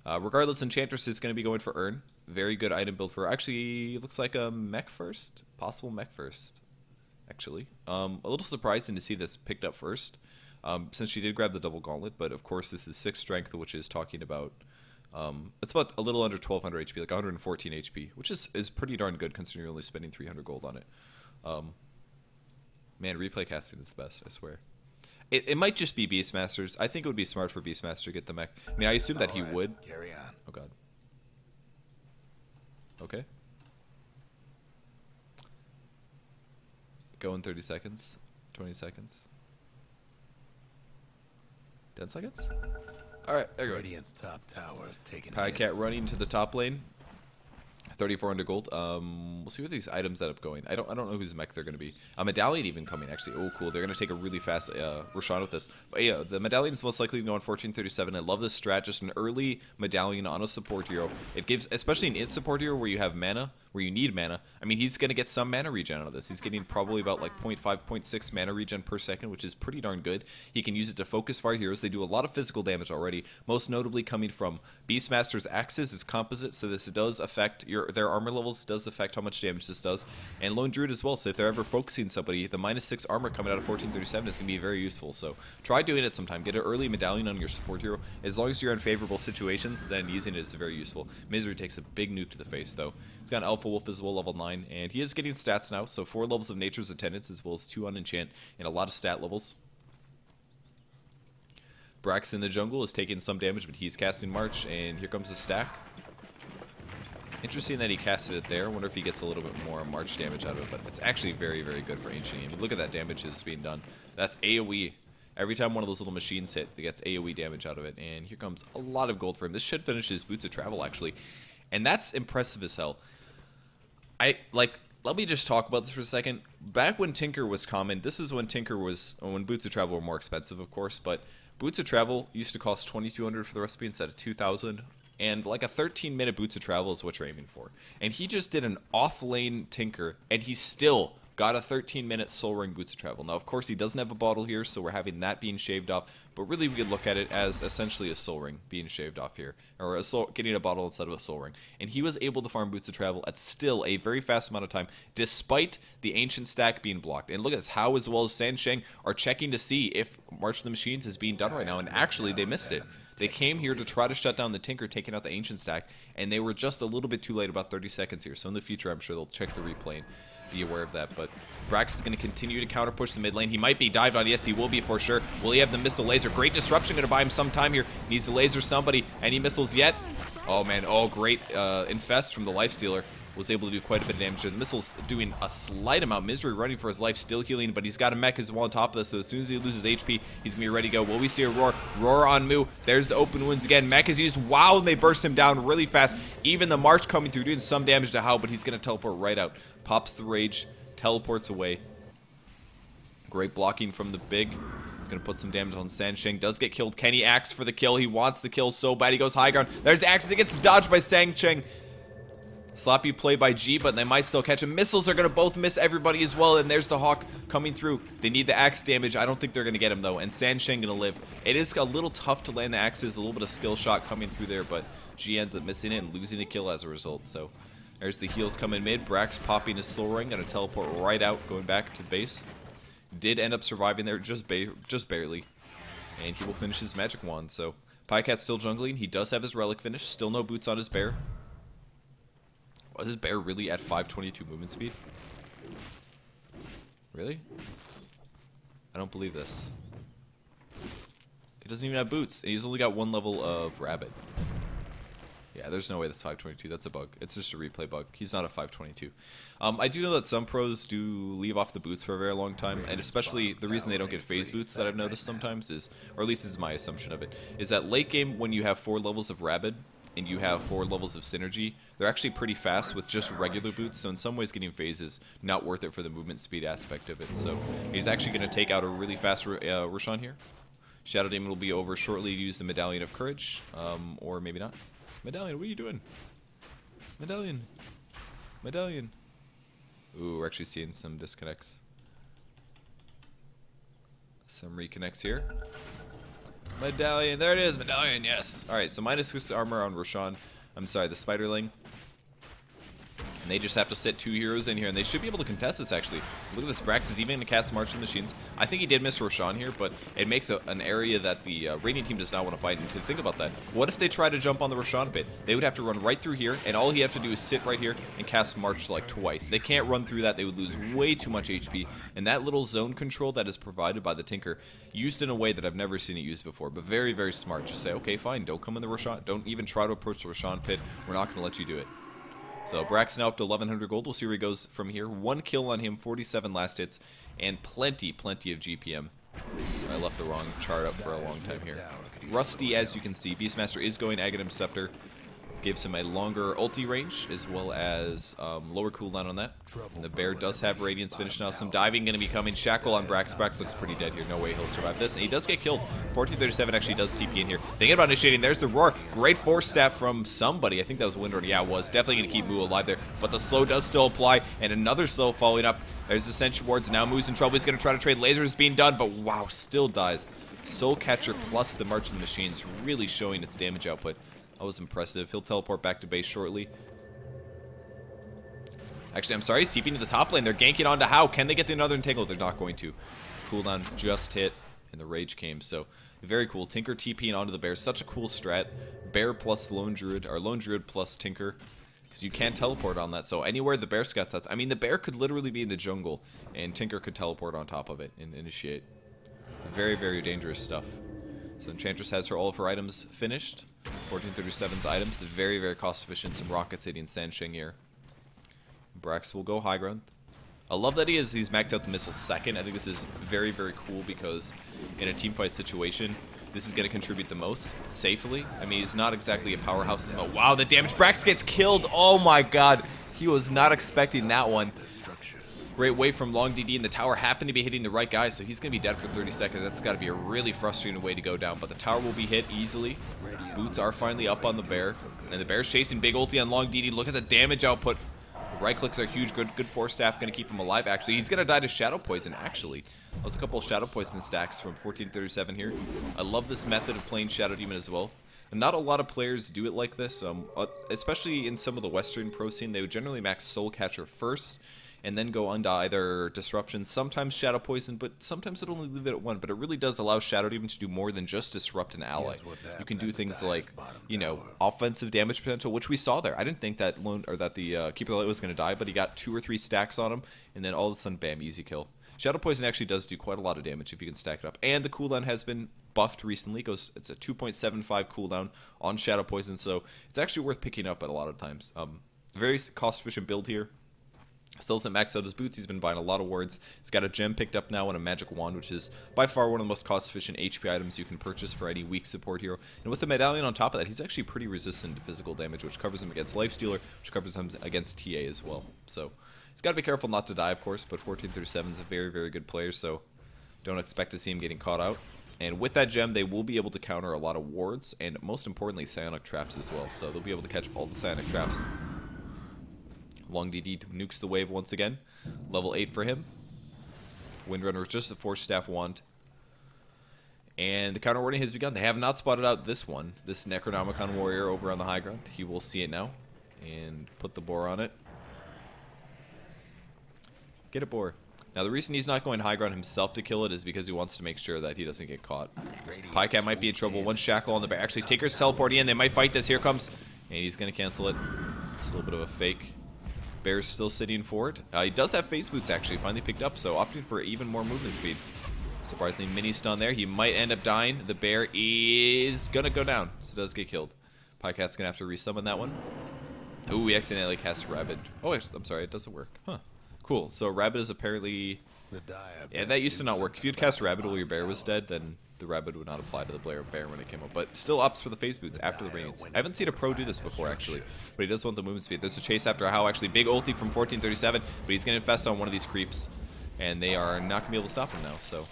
Regardless, Enchantress is going to be going for Urn. Very good item build for her. Actually, it looks like a mech first. Possible mech first, actually. A little surprising to see this picked up first, since she did grab the double gauntlet. But, of course, this is 6 strength, which is talking about... it's about a little under 1,200 HP, like 114 HP, which is pretty darn good considering you're only spending 300 gold on it. Man, replay casting is the best, I swear. It might just be Beastmasters. I think it would be smart for Beastmaster to get the mech. I mean, I assume that he would. Carry on. Oh, God. Okay. Go in 30 seconds. 20 seconds. 10 seconds? Alright, there you go. Radiant's top tower is taking Pycat running to the top lane. 3,400 gold. We'll see where these items end up going. I don't know whose mech they're going to be. A medallion even coming, actually. Oh, cool. They're going to take a really fast Roshan with this. But yeah, the medallion is most likely to go on 1437. I love this strat. Just an early medallion on a support hero. It gives, especially an int support hero where you have mana, where you need mana. I mean, he's going to get some mana regen out of this. He's getting probably about like 0.5, 0.6 mana regen per second, which is pretty darn good. He can use it to focus fire heroes. They do a lot of physical damage already, most notably coming from Beastmaster's axes is composite, so this does affect their armor levels, does affect how much damage this does, and Lone Druid as well. So if they're ever focusing somebody, the -6 armor coming out of 1437 is going to be very useful. So try doing it sometime. Get an early medallion on your support hero. As long as you're in favorable situations, then using it is very useful. Misery takes a big nuke to the face, though. He's got an Alpha Wolf as well, level 9, and he is getting stats now, so 4 levels of Nature's Attendance as well as 2 on Enchant, and a lot of stat levels. Brax in the jungle is taking some damage, but he's casting March, and here comes the stack. Interesting that he casted it there. I wonder if he gets a little bit more March damage out of it, but it's actually very, very good for Ancient. I mean, look at that damage that's being done. That's AoE. Every time one of those little machines hit, it gets AoE damage out of it. And here comes a lot of gold for him. This should finish his Boots of Travel, actually. And that's impressive as hell. Let me just talk about this for a second. Back when Tinker was common, this is when when Boots of Travel were more expensive, of course, but Boots of Travel used to cost 2,200 for the recipe instead of 2,000. And like a 13-minute Boots of Travel is what you're aiming for. And he just did an off-lane Tinker, and he still got a 13-minute Soul Ring Boots of Travel. Now, of course, he doesn't have a bottle here, so we're having that being shaved off. But really, we could look at it as essentially a Soul Ring being shaved off here. Or getting a bottle instead of a Soul Ring. And he was able to farm Boots of Travel at still a very fast amount of time, despite the Ancient stack being blocked. And look at this, how as well as Sansheng are checking to see if March of the Machines is being done right now. And actually, they missed it. They came here to try to shut down the Tinker, taking out the Ancient stack, and they were just a little bit too late, about 30 seconds here. So in the future, I'm sure they'll check the replay and be aware of that. But Brax is going to continue to counter push the mid lane. He might be dived on. Yes, he will be for sure. Will he have the missile laser? Great disruption, going to buy him some time here. Needs to laser somebody. Any missiles yet? Oh, man. Oh, great infest from the Lifestealer. Was able to do quite a bit of damage. The missile's doing a slight amount. Misery running for his life, still healing, but he's got a mech as well on top of this, so as soon as he loses HP, he's going to be ready to go. Will we see a Roar? Roar on Moo. There's the open wounds again. Mech is used. Wow, and they burst him down really fast. Even the March coming through, doing some damage to Hao, but he's going to teleport right out. Pops the Rage, teleports away. Great blocking from the Big. He's going to put some damage on Sansheng. Does get killed. Kenny Axe for the kill. He wants the kill so bad. He goes high ground. There's Axe. It gets dodged by Sansheng. Sloppy play by G, but they might still catch him. Missiles are going to both miss everybody as well, and there's the Hawk coming through. They need the axe damage. I don't think they're going to get him, though, and Sansheng going to live. It is a little tough to land the axes, a little bit of skill shot coming through there, but G ends up missing it and losing a kill as a result. So there's the heals coming mid. Brax popping his Soul Ring, going to teleport right out, going back to the base. Did end up surviving there just barely, and he will finish his Magic Wand. So Pycat's still jungling. He does have his Relic finish. Still no boots on his bear. Was his bear really at 522 movement speed? Really? I don't believe this. He doesn't even have boots, and he's only got one level of Rabbit. Yeah, there's no way that's 522. That's a bug. It's just a replay bug. He's not a 522. I do know that some pros do leave off the boots for a very long time, and especially the reason they don't get phase boots that I've noticed sometimes is, or at least this is my assumption of it, is that late game when you have 4 levels of Rabbit, and you have 4 levels of synergy, they're actually pretty fast with just regular boots, so in some ways getting phase is not worth it for the movement speed aspect of it. So he's actually going to take out a really fast Roshan here. Shadow Demon will be over shortly to use the Medallion of Courage, or maybe not. Medallion, what are you doing? Medallion. Medallion. Ooh, we're actually seeing some disconnects. Some reconnects here. Medallion, there it is, Medallion, yes. Alright, so -6 armor on Roshan. I'm sorry, the Spiderling. And they just have to sit 2 heroes in here, and they should be able to contest this, actually. Look at this, Brax is even going to cast March of the Machines. I think he did miss Roshan here, but it makes an area that the Radiant team does not want to fight. And to think about that, what if they try to jump on the Roshan pit? They would have to run right through here, and all he have to do is sit right here and cast March like twice. They can't run through that. They would lose way too much HP. And that little zone control that is provided by the Tinker, used in a way that I've never seen it used before, but very, very smart. Just say, okay, fine, don't come in the Roshan. Don't even try to approach the Roshan pit. We're not going to let you do it. So Brax now up to 1100 gold. We'll see where he goes from here. 1 kill on him, 47 last hits, and plenty of GPM. So I left the wrong chart up for a long time here. Rusty, as you can see. Beastmaster is going Aghanim Scepter. Gives him a longer ulti range, as well as lower cooldown on that. And the bear does have Radiance finish now. Some diving going to be coming. Shackle on Brax. Brax looks pretty dead here. No way he'll survive this. And he does get killed. 1437 actually does TP in here. Thinking about initiating. There's the Roar. Great force staff from somebody. I think that was Windrunner. Yeah, it was. Definitely going to keep Moo alive there. But the slow does still apply. And another slow following up. There's the Sentry Wards. Now Moo's in trouble. He's going to try to trade lasers being done. But wow, still dies. Soul Catcher plus the March of the Machines really showing its damage output. That was impressive. He'll teleport back to base shortly. Actually, I'm sorry. Seeping to the top lane. They're ganking onto Hao. Can they get the another entangle? They're not going to. Cooldown just hit, and the rage came. So, very cool. Tinker TPing onto the bear. Such a cool strat. Bear plus Lone Druid, or Lone Druid plus Tinker. Because you can't teleport on that. So, anywhere the bear scuts out. I mean, the bear could literally be in the jungle, and Tinker could teleport on top of it and initiate. Very, very dangerous stuff. So Enchantress has all of her items finished. 1437's items, very, very cost efficient. Some rockets hitting Sansheng here. Brax will go high ground. I love that he's maxed out the missile second. I think this is very, very cool because in a team fight situation, this is going to contribute the most safely. I mean, he's not exactly a powerhouse. Oh, wow, the damage. Brax gets killed. Oh, my God. He was not expecting that one. Great wave from Long DD, and the tower happened to be hitting the right guy, so he's going to be dead for 30 seconds. That's got to be a really frustrating way to go down, but the tower will be hit easily. Boots are finally up on the bear, and the bear's chasing big ulti on Long DD. Look at the damage output. The right clicks are huge. Good force staff going to keep him alive, actually. He's going to die to Shadow Poison, actually. That was a couple of Shadow Poison stacks from 1437 here. I love this method of playing Shadow Demon as well. And not a lot of players do it like this, especially in some of the Western pro scene. They would generally max Soul Catcher first, and then go onto either Disruption, sometimes Shadow Poison, but sometimes it only leave it at one. But it really does allow Shadow Demon to do more than just disrupt an ally. You can do things like, you know, offensive damage potential, which we saw there. I didn't think that the Keeper of the Light was going to die, but he got 2 or 3 stacks on him, and then all of a sudden, bam, easy kill. Shadow Poison actually does do quite a lot of damage if you can stack it up. And the cooldown has been buffed recently. It's a 2.75 cooldown on Shadow Poison, so it's actually worth picking up at a lot of times. Very cost-efficient build here. Still hasn't maxed out his boots. He's been buying a lot of wards. He's got a gem picked up now and a magic wand, which is by far one of the most cost-efficient HP items you can purchase for any weak support hero. And with the medallion on top of that, he's actually pretty resistant to physical damage, which covers him against Lifestealer, which covers him against TA as well. So he's got to be careful not to die, of course, but 1437 is a very, very good player, so don't expect to see him getting caught out. And with that gem, they will be able to counter a lot of wards, and most importantly, psionic traps as well. So they'll be able to catch all the psionic traps. Long DD nukes the wave once again. Level 8 for him. Windrunner with just a Force Staff wand. And the counter warding has begun. They have not spotted out this one. This Necronomicon warrior over on the high ground. He will see it now. And put the boar on it. Get a boar. Now the reason he's not going high ground himself to kill it is because he wants to make sure that he doesn't get caught. Pycat might be in trouble. One shackle on the bear. Actually, Taker's teleporting in. They might fight this. Here comes. And he's going to cancel it. Just a little bit of a fake. Bear's still sitting for it. He does have phase boots actually, finally picked up, so opting for even more movement speed. Surprisingly, mini stun there. He might end up dying. The bear is gonna go down, so does get killed. Pycat's gonna have to resummon that one. Ooh, we accidentally cast Rabbit. Oh, I'm sorry, it doesn't work. Huh. Cool. So Rabbit is apparently. Yeah, that used to not work. If you'd cast Rabbit while your bear was dead, then the Rabbit would not apply to the bear when it came up. But still opts for the phase boots after the Radiance. I haven't seen a pro do this before, actually. But he does want the movement speed. There's a chase after a How, actually. Big ulti from 1437. But he's going to infest on one of these creeps. And they are not going to be able to stop him now. So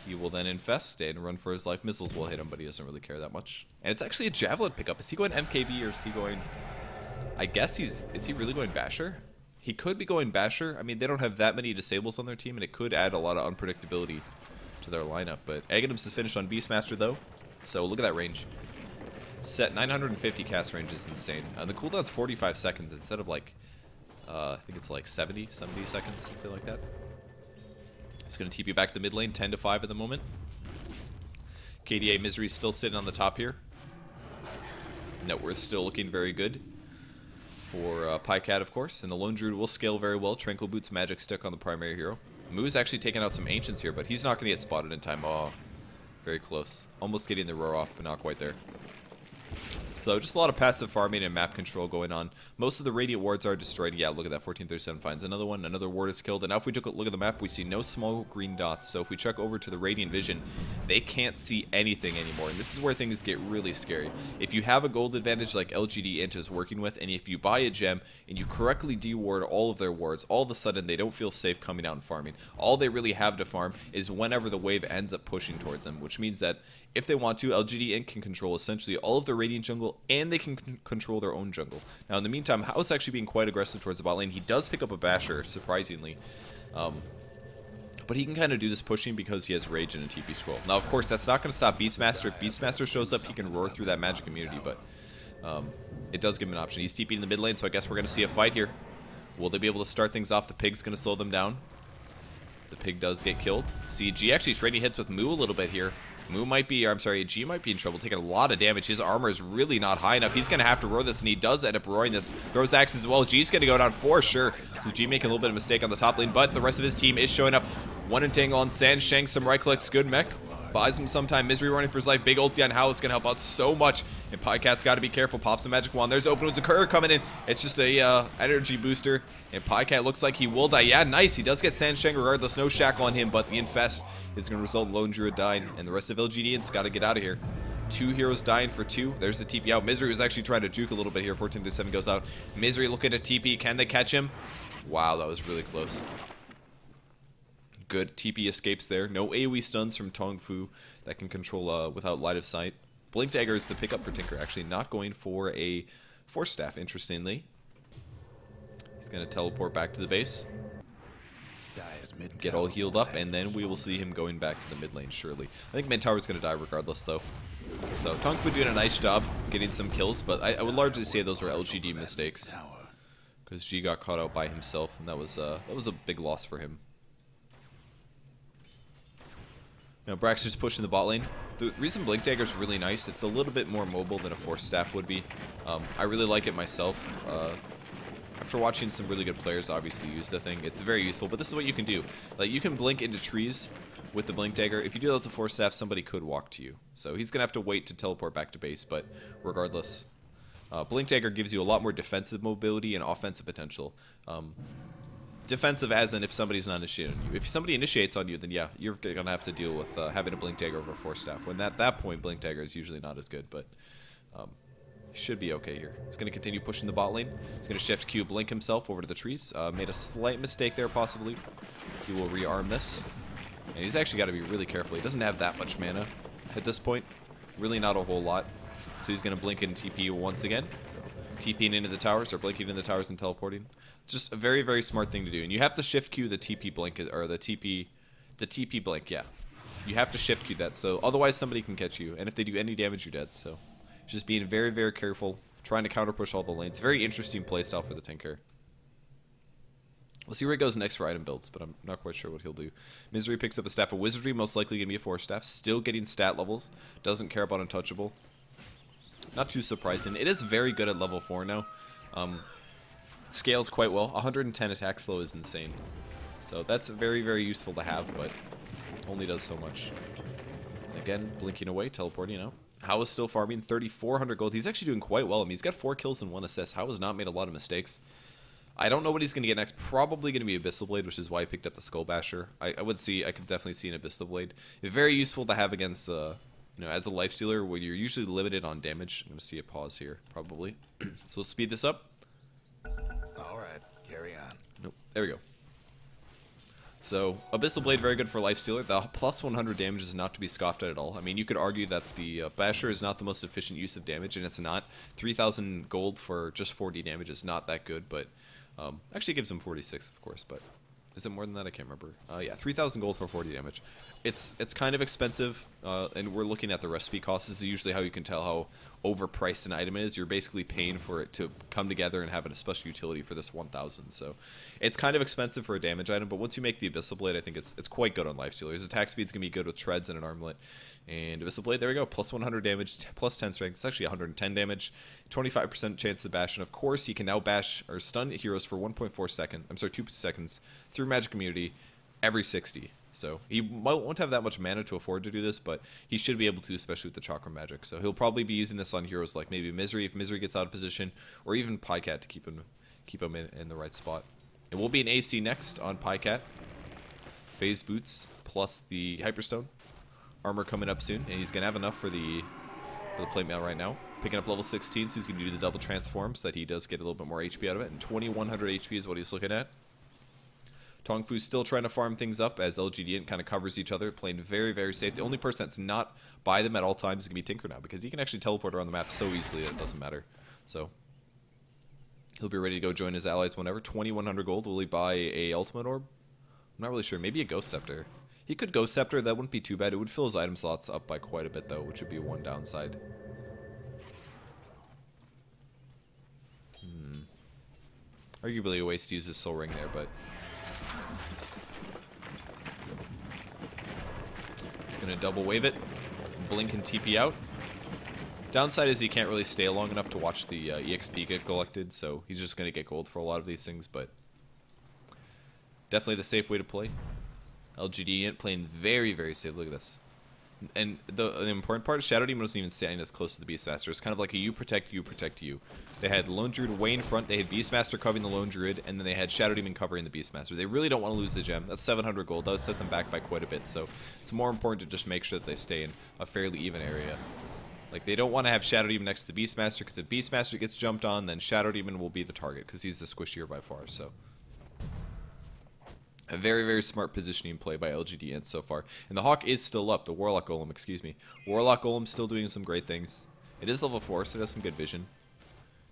he will then infest and run for his life. Missiles will hit him, but he doesn't really care that much. And it's actually a Javelin pickup. Is he going MKB or is he going... I guess is he really going Basher? He could be going Basher. I mean, they don't have that many disables on their team, and it could add a lot of unpredictability to their lineup. But Aghanim's is finished on Beastmaster, though. So look at that range. Set 950 cast range is insane. The cooldown's 45 seconds instead of like, I think it's like 70 seconds, something like that. It's going to TP back to the mid lane, 10 to 5 at the moment. KDA Misery's still sitting on the top here. Net worth still looking very good for Pycat, of course, and the Lone Druid will scale very well. Tranquil Boots Magic Stick on the primary hero. Moo's actually taking out some Ancients here, but he's not going to get spotted in time. Oh, very close. Almost getting the roar off, but not quite there. So just a lot of passive farming and map control going on. Most of the Radiant wards are destroyed. Yeah, look at that. 1437 finds another one. Another ward is killed. And now if we took a look at the map, we see no small green dots. So if we check over to the Radiant Vision, they can't see anything anymore. And this is where things get really scary. If you have a gold advantage like LGD.int is working with, and if you buy a gem and you correctly deward all of their wards, all of a sudden they don't feel safe coming out and farming. All they really have to farm is whenever the wave ends up pushing towards them, which means that if they want to, LGD.int can control essentially all of the Radiant jungle, and they can control their own jungle. Now, in the meantime, Hao's actually being quite aggressive towards the bot lane. He does pick up a Basher, surprisingly. But he can kind of do this pushing because he has Rage and a TP Scroll. Now, of course, that's not going to stop Beastmaster. If Beastmaster shows up, he can roar through that magic immunity, but it does give him an option. He's TPing in the mid lane, so I guess we're going to see a fight here. Will they be able to start things off? The Pig's going to slow them down. The Pig does get killed. See, G actually trading hits with Moo a little bit here. Moo might be, or I'm sorry, G might be in trouble, taking a lot of damage. His armor is really not high enough. He's going to have to roar this, and he does end up roaring this. Throws axe as well. G's going to go down for sure. So G making a little bit of a mistake on the top lane, but the rest of his team is showing up. One entangle on Sansheng, some right clicks, good mech. Buys him some time. Misery running for his life. Big ulti on Howl. It's going to help out so much. And Pycat's got to be careful. Pops the magic wand. There's open wounds. A Courier coming in. It's just a energy booster. And Pycat looks like he will die. Yeah, nice. He does get Sandshang regardless. No shackle on him, but the Infest is going to result in Lone Druid dying. And the rest of LGD.int's got to get out of here. 2 heroes dying for 2. There's the TP out. Misery was actually trying to juke a little bit here. 14-7 goes out. Misery looking at TP. Can they catch him? Wow, that was really close. Good TP escapes there. No AoE stuns from TongFu that can control without line of sight. Blink Dagger is the pickup for Tinker. Actually not going for a Force Staff, interestingly. He's going to teleport back to the base. Get all healed up, and then we will see him going back to the mid lane, surely. I think Mid Tower is going to die regardless, though. So TongFu doing a nice job getting some kills, but I would largely say those were LGD mistakes. Because G got caught out by himself, and that was a big loss for him. Now, Braxter's pushing the bot lane. The reason Blink Dagger is really nice, it's a little bit more mobile than a Force Staff would be. I really like it myself. After watching some really good players obviously use the thing, it's very useful, but this is what you can do. Like, you can blink into trees with the Blink Dagger. If you do that with the Force Staff, somebody could walk to you. So he's going to have to wait to teleport back to base, but regardless, Blink Dagger gives you a lot more defensive mobility and offensive potential. Defensive as in if somebody's not initiating on you. If somebody initiates on you, then yeah, you're going to have to deal with having a Blink Dagger over a Force Staff. When at that point, Blink Dagger is usually not as good, but should be okay here. He's going to continue pushing the bot lane. He's going to shift Q, blink himself over to the trees. Made a slight mistake there, possibly. He will rearm this. And he's actually got to be really careful. He doesn't have that much mana at this point. Really not a whole lot. So he's going to blink and TP once again. TPing into the towers, or blinking into the towers and teleporting. It's just a very, very smart thing to do. And you have to shift Q the TP blink, or the TP blink, yeah. You have to shift Q that, so otherwise somebody can catch you. And if they do any damage, you're dead, so just being very, very careful, trying to counter push all the lanes. Very interesting playstyle for the Tinker. We'll see where he goes next for item builds, but I'm not quite sure what he'll do. Misery picks up a Staff of Wizardry, most likely going to be a Force Staff. Still getting stat levels. Doesn't care about Untouchable. Not too surprising. It is very good at level 4 now. Scales quite well. 110 attack slow is insane. So that's very, very useful to have, but only does so much. Again, blinking away, teleporting out. How is still farming 3,400 gold. He's actually doing quite well. I mean, he's got 4 kills and 1 assist. How has not made a lot of mistakes. I don't know what he's going to get next. Probably going to be Abyssal Blade, which is why I picked up the Skull Basher. I could definitely see an Abyssal Blade. It's very useful to have against, you know, as a lifestealer when you're usually limited on damage. I'm going to see a pause here, probably. So we'll speed this up. All right, carry on. Nope, there we go. So, Abyssal Blade, very good for lifestealer. The plus 100 damage is not to be scoffed at all. I mean, you could argue that the Basher is not the most efficient use of damage, and it's not. 3,000 gold for just 40 damage is not that good, but actually gives him 46, of course, but is it more than that? I can't remember. Yeah, 3,000 gold for 40 damage. It's kind of expensive, and we're looking at the recipe cost. This is usually how you can tell how overpriced an item is. You're basically paying for it to come together and have a special utility for this 1,000. So it's kind of expensive for a damage item, but once you make the Abyssal Blade, I think it's quite good on lifestealers. Attack speed's going to be good with treads and an armlet. And Abyssal Blade, there we go, plus 100 damage, plus 10 strength. It's actually 110 damage, 25% chance to bash. And of course, he can now bash or stun heroes for 1.4 seconds. I'm sorry, 2 seconds through Magic Immunity every 60. So he won't have that much mana to afford to do this, but he should be able to, especially with the Chakra Magic. So he'll probably be using this on heroes like maybe Misery if Misery gets out of position, or even Pycat to keep him in the right spot. It will be an AC next on Pycat. Phase Boots plus the Hyperstone. Armor coming up soon, and he's going to have enough for the plate mail right now. Picking up level 16, so he's going to do the double transform so that he does get a little bit more HP out of it. And 2,100 HP is what he's looking at. TongFu's still trying to farm things up as LGD.int kind of covers each other, playing very, very safe. The only person that's not by them at all times is going to be Tinker now, because he can actually teleport around the map so easily that it doesn't matter. So he'll be ready to go join his allies whenever. 2,100 gold. Will he buy a Ultimate Orb? I'm not really sure. Maybe a Ghost Scepter. He could Ghost Scepter. That wouldn't be too bad. It would fill his item slots up by quite a bit, though, which would be one downside. Arguably a waste to use his Soul Ring there, but he's going to double wave it, blink and TP out. Downside is he can't really stay long enough to watch the EXP get collected, so he's just going to get gold for a lot of these things, but definitely the safe way to play. LGD.int playing very, very safe. Look at this. And the important part is Shadow Demon wasn't even standing as close to the Beastmaster. It's kind of like a you protect you. They had Lone Druid way in front, they had Beastmaster covering the Lone Druid, and then they had Shadow Demon covering the Beastmaster. They really don't want to lose the gem. That's 700 gold. That would set them back by quite a bit, so it's more important to just make sure that they stay in a fairly even area. Like, they don't want to have Shadow Demon next to the Beastmaster, because if Beastmaster gets jumped on, then Shadow Demon will be the target, because he's the squishier by far, so... A very, very smart positioning play by LGD.int so far. And the Hawk is still up. The Warlock Golem, excuse me. Warlock Golem still doing some great things. It is level 4, so it has some good vision.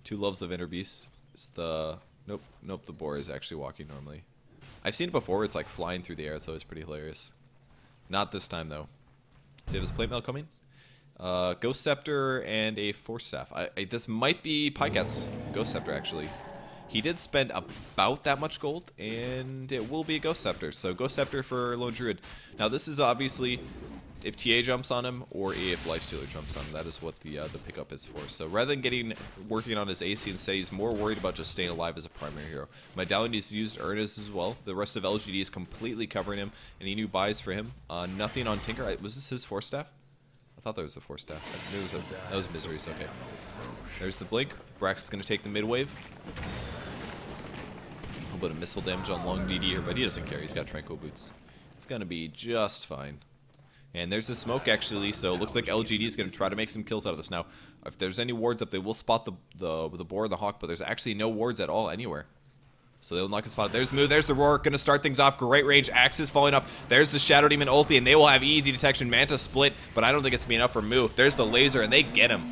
2 loves of Inner Beast. It's the... Nope, the boar is actually walking normally. I've seen it before. It's like flying through the air. It's always pretty hilarious. Not this time, though. Does he have his plate mail coming? Ghost Scepter and a Force Staff. This might be Pycat's Ghost Scepter, actually. He did spend about that much gold, and it will be a Ghost Scepter. So Ghost Scepter for Lone Druid. Now this is obviously if TA jumps on him or if Lifestealer jumps on him. That is what the pickup is for. So rather than working on his AC instead, he's more worried about just staying alive as a primary hero. Medallion is used Ernest as well. The rest of LGD is completely covering him. Any new buys for him? Nothing on Tinker. Was this his Force Staff? I thought that was a Force Staff. That was Misery's. Okay. There's the blink. Brax is going to take the mid wave. A little bit of missile damage on Long DD here, but he doesn't care. He's got Tranquil Boots. It's going to be just fine. And there's the smoke, actually, so it looks like LGD is going to try to make some kills out of this. Now, if there's any wards up, they will spot the boar and the hawk, but there's actually no wards at all anywhere. So they'll knock a spot. There's Moo, there's the roar, going to start things off. Great range, Axes falling up. There's the Shadow Demon ulti, and they will have easy detection. Manta split, but I don't think it's going to be enough for Moo. There's the laser, and they get him.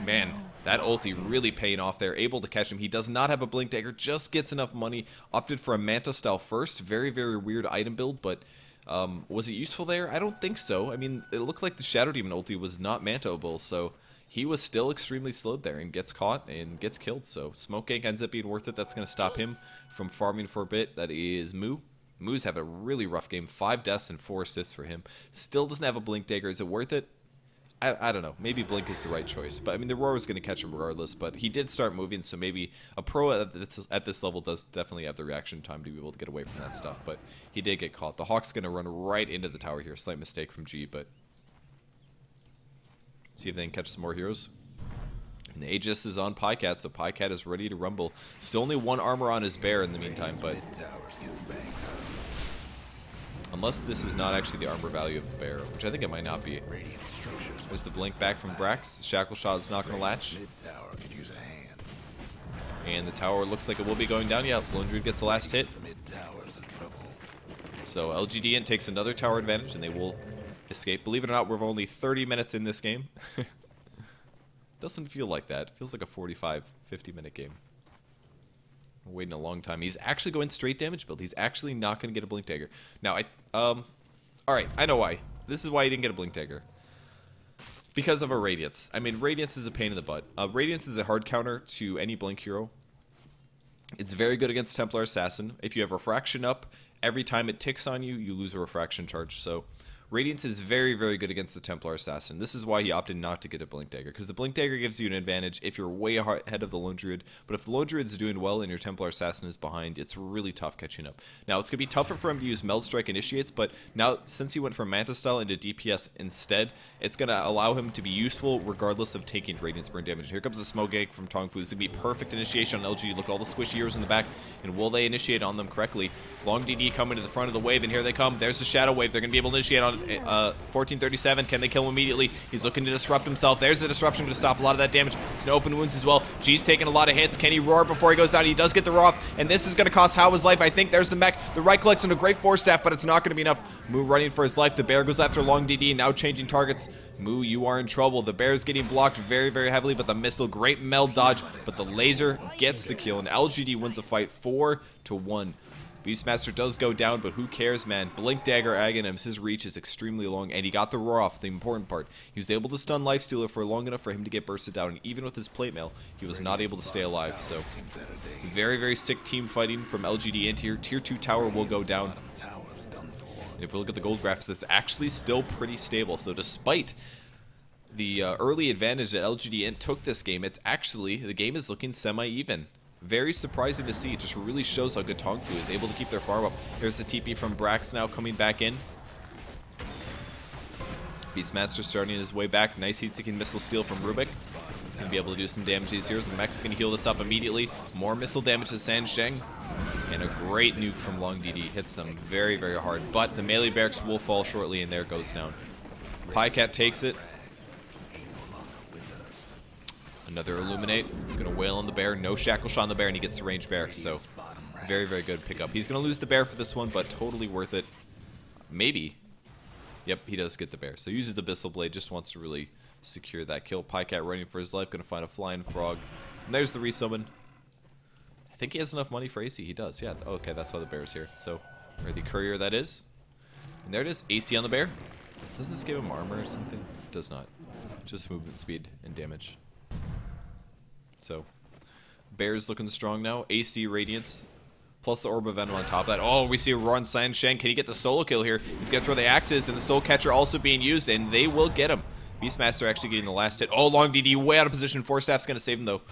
Man. That ulti really paying off there, able to catch him. He does not have a Blink Dagger, just gets enough money. Opted for a Manta style first. Very, very weird item build, but was it useful there? I don't think so. I mean, it looked like the Shadow Demon ulti was not Manta-able, so he was still extremely slowed there and gets caught and gets killed. So Smoke Gank ends up being worth it. That's going to stop him from farming for a bit. That is Moo. Moo's have a really rough game. 5 deaths and 4 assists for him. Still doesn't have a Blink Dagger. Is it worth it? I don't know. Maybe Blink is the right choice. But, I mean, the Roar was going to catch him regardless. But he did start moving, so maybe a pro at this level does definitely have the reaction time to be able to get away from that stuff. But he did get caught. The Hawk's going to run right into the tower here. Slight mistake from G, but... See if they can catch some more heroes. And the Aegis is on Pycat, so Pycat is ready to rumble. Still only 1 armor on his bear in the meantime, but... Unless this is not actually the armor value of the bear, which I think it might not be. There's the blink back from Brax. Shackle Shot is not going to latch. And the tower looks like it will be going down. Yeah, Lone Druid gets the last hit. So LGD.int takes another tower advantage, and they will escape. Believe it or not, we're only 30 minutes in this game. Doesn't feel like that. It feels like a 45, 50-minute game. We're waiting a long time. He's actually going straight damage build. He's actually not going to get a Blink Dagger. Now, alright, I know why. This is why he didn't get a Blink Dagger. Because of a Radiance. I mean, Radiance is a pain in the butt. Radiance is a hard counter to any Blink hero. It's very good against Templar Assassin. If you have Refraction up, every time it ticks on you, you lose a Refraction charge. So, Radiance is very, very good against the Templar Assassin. This is why he opted not to get a Blink Dagger, because the Blink Dagger gives you an advantage if you're way ahead of the Lone Druid, but if the Lone Druid's doing well and your Templar Assassin is behind, it's really tough catching up. Now, it's going to be tougher for him to use Meld Strike Initiates, but now, since he went from Manta Style into DPS instead, it's going to allow him to be useful regardless of taking Radiance Burn damage. Here comes the Smoke Gank from TongFu. This is going to be perfect initiation on LG. Look at all the squishy heroes in the back, and will they initiate on them correctly? Long DD coming to the front of the wave, and here they come. There's the Shadow Wave. They're going to be able to initiate on 1437. Can they kill him immediately? He's looking to disrupt himself. There's the disruption to stop a lot of that damage. It's no open wounds as well. G's taking a lot of hits. Can he roar before he goes down? He does get the roar off, and this is going to cost How his life. I think there's the mech. The right clicks and a great Force Staff, but it's not going to be enough. Moo running for his life. The bear goes after Long DD, now changing targets. Moo, you are in trouble. The bear's getting blocked very, very heavily, but the missile, great meld dodge, but the laser gets the kill, and LGD wins the fight 4-1. Beastmaster does go down, but who cares, man? Blink Dagger Aghanim's, his reach is extremely long, and he got the roar off, the important part. He was able to stun Lifestealer for long enough for him to get bursted down, and even with his plate mail, he was not able to stay alive, so very, very sick team fighting from LGD.int here. Tier 2 tower will go down. And if we look at the gold graphs, that's actually still pretty stable, so despite the early advantage that LGD.int took this game, it's actually, the game is looking semi-even. Very surprising to see. It just really shows how good TongFu is able to keep their farm up. Here's the TP from Brax now coming back in. Beastmaster starting his way back. Nice heat-seeking missile steal from Rubik. He's going to be able to do some damage to these heroes. The mech's going to heal this up immediately. More missile damage to San Sheng. And a great nuke from Long DD. Hits them very, very hard. But the melee barracks will fall shortly, and there it goes down. Pycat takes it. Another Illuminate. Going to wail on the bear. No shackle shot on the bear, and he gets the range barracks. So very, very good pickup. He's going to lose the bear for this one, but totally worth it. Maybe. Yep, he does get the bear. So he uses the Abyssal Blade, just wants to really secure that kill. Pycat running for his life, going to find a flying frog. And there's the resummon. I think he has enough money for AC. He does, yeah. Okay, that's why the bear's here. So, or the courier, that is. And there it is, AC on the bear. Does this give him armor or something? It does not. Just movement speed and damage. So, bear's looking strong now. AC Radiance. Plus the Orb of Venom on top of that. Oh, we see a run San Sheng. Can he get the solo kill here? He's going to throw the axes, and the Soul Catcher also being used, and they will get him. Beastmaster actually getting the last hit. Oh, Long DD way out of position. Force Staff's going to save him, though.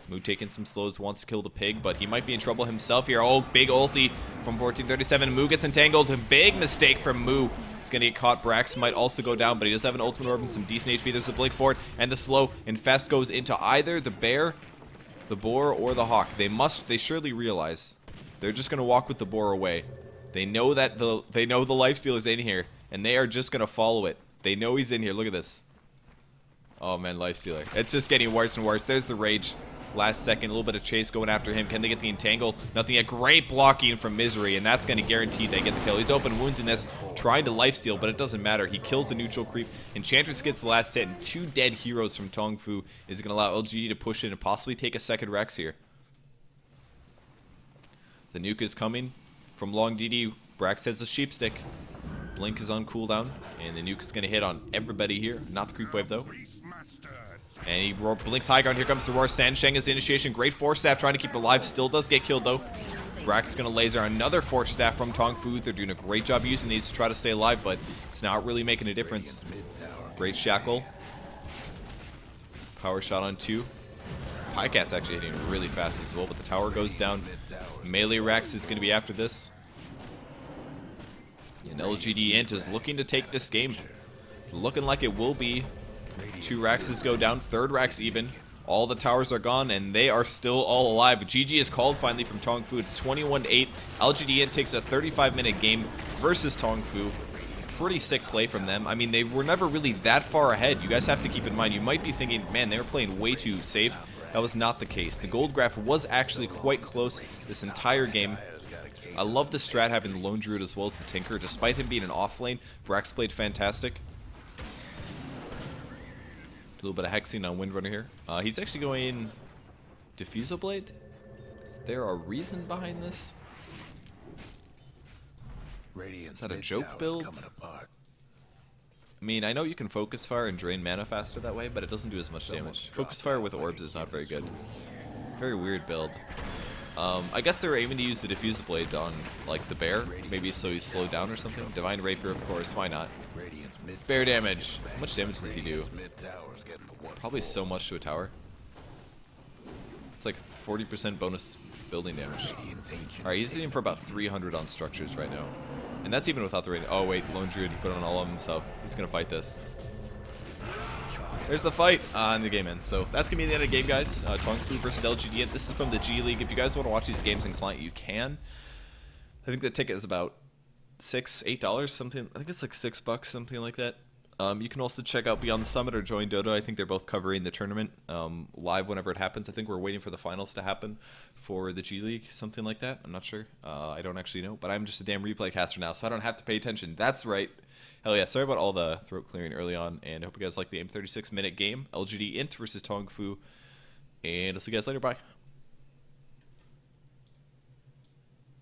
Moo taking some slows, wants to kill the pig, but he might be in trouble himself here. Oh, big ulti from 1437. Moo gets entangled. A big mistake from Moo. He's going to get caught. Brax might also go down, but he does have an ultimate orb and some decent HP. There's a blink forward, and the slow infest goes into either the bear, the boar, or the hawk. They surely realize they're just going to walk with the boar away. They know that the lifestealer's in here, and they are just going to follow it. They know he's in here. Look at this. Oh, man, lifestealer. It's just getting worse and worse. There's the rage. Last second, a little bit of chase going after him. Can they get the entangle? Nothing yet. Great blocking from Misery, and that's going to guarantee they get the kill. He's open wounds in this, trying to lifesteal, but it doesn't matter. He kills the neutral creep. Enchantress gets the last hit, and 2 dead heroes from TongFu is going to allow LGD to push in and possibly take a second Rex here. The nuke is coming from Long DD. Brax has the sheepstick. Blink is on cooldown, and the nuke is going to hit on everybody here. Not the creep wave, though. And he blinks high ground. Here comes the roar. San Sheng is the initiation. Great Force Staff trying to keep alive. Still does get killed, though. Brax is going to laser another Force Staff from TongFu. They're doing a great job using these to try to stay alive, but it's not really making a difference. Great Shackle. Power shot on 2. Pycat's actually hitting really fast as well, but the tower goes down. Melee Rex is going to be after this. And LGD.int is looking to take this game. Looking like it will be. 2 Raxes go down, 3rd Rax even. All the towers are gone, and they are still all alive. GG is called finally from TongFu. It's 21-8. LGD.int takes a 35-minute game versus TongFu. Pretty sick play from them. I mean, they were never really that far ahead. You guys have to keep in mind, you might be thinking, man, they were playing way too safe. That was not the case. The gold graph was actually quite close this entire game. I love the strat having the Lone Druid as well as the Tinker. Despite him being an off lane, Brax played fantastic. A little bit of hexing on Windrunner here. He's actually going Diffusal Blade. Is there a reason behind this? Is that a joke build? I mean, I know you can Focus Fire and drain mana faster that way, but it doesn't do as much damage. Focus Fire with orbs is not very good. Very weird build. I guess they were aiming to use the Diffusal Blade on, like, the bear. Maybe so he's slowed down or something. Divine Rapier, of course. Why not? Bear damage. How much damage does he do? Probably so much to a tower. It's like 40% bonus building damage. Alright, he's hitting for about 300 on structures right now. And that's even without the rating. Oh wait, Lone Druid, he put on all of himself. He's gonna fight this. There's the fight, and the game ends. So that's gonna be the end of the game, guys. TongFu versus LGD. This is from the G League. If you guys want to watch these games in client, you can. I think the ticket is about $8 something. I think it's like $6, something like that. You can also check out Beyond the Summit or Join Dodo. I think they're both covering the tournament live whenever it happens. I think we're waiting for the finals to happen for the G League, something like that. I'm not sure. I don't actually know, but I'm just a damn replay caster now, so I don't have to pay attention. That's right. Hell yeah, sorry about all the throat clearing early on, and I hope you guys like the 36-minute game. LGD.int versus TongFu, and I'll see you guys later. Bye.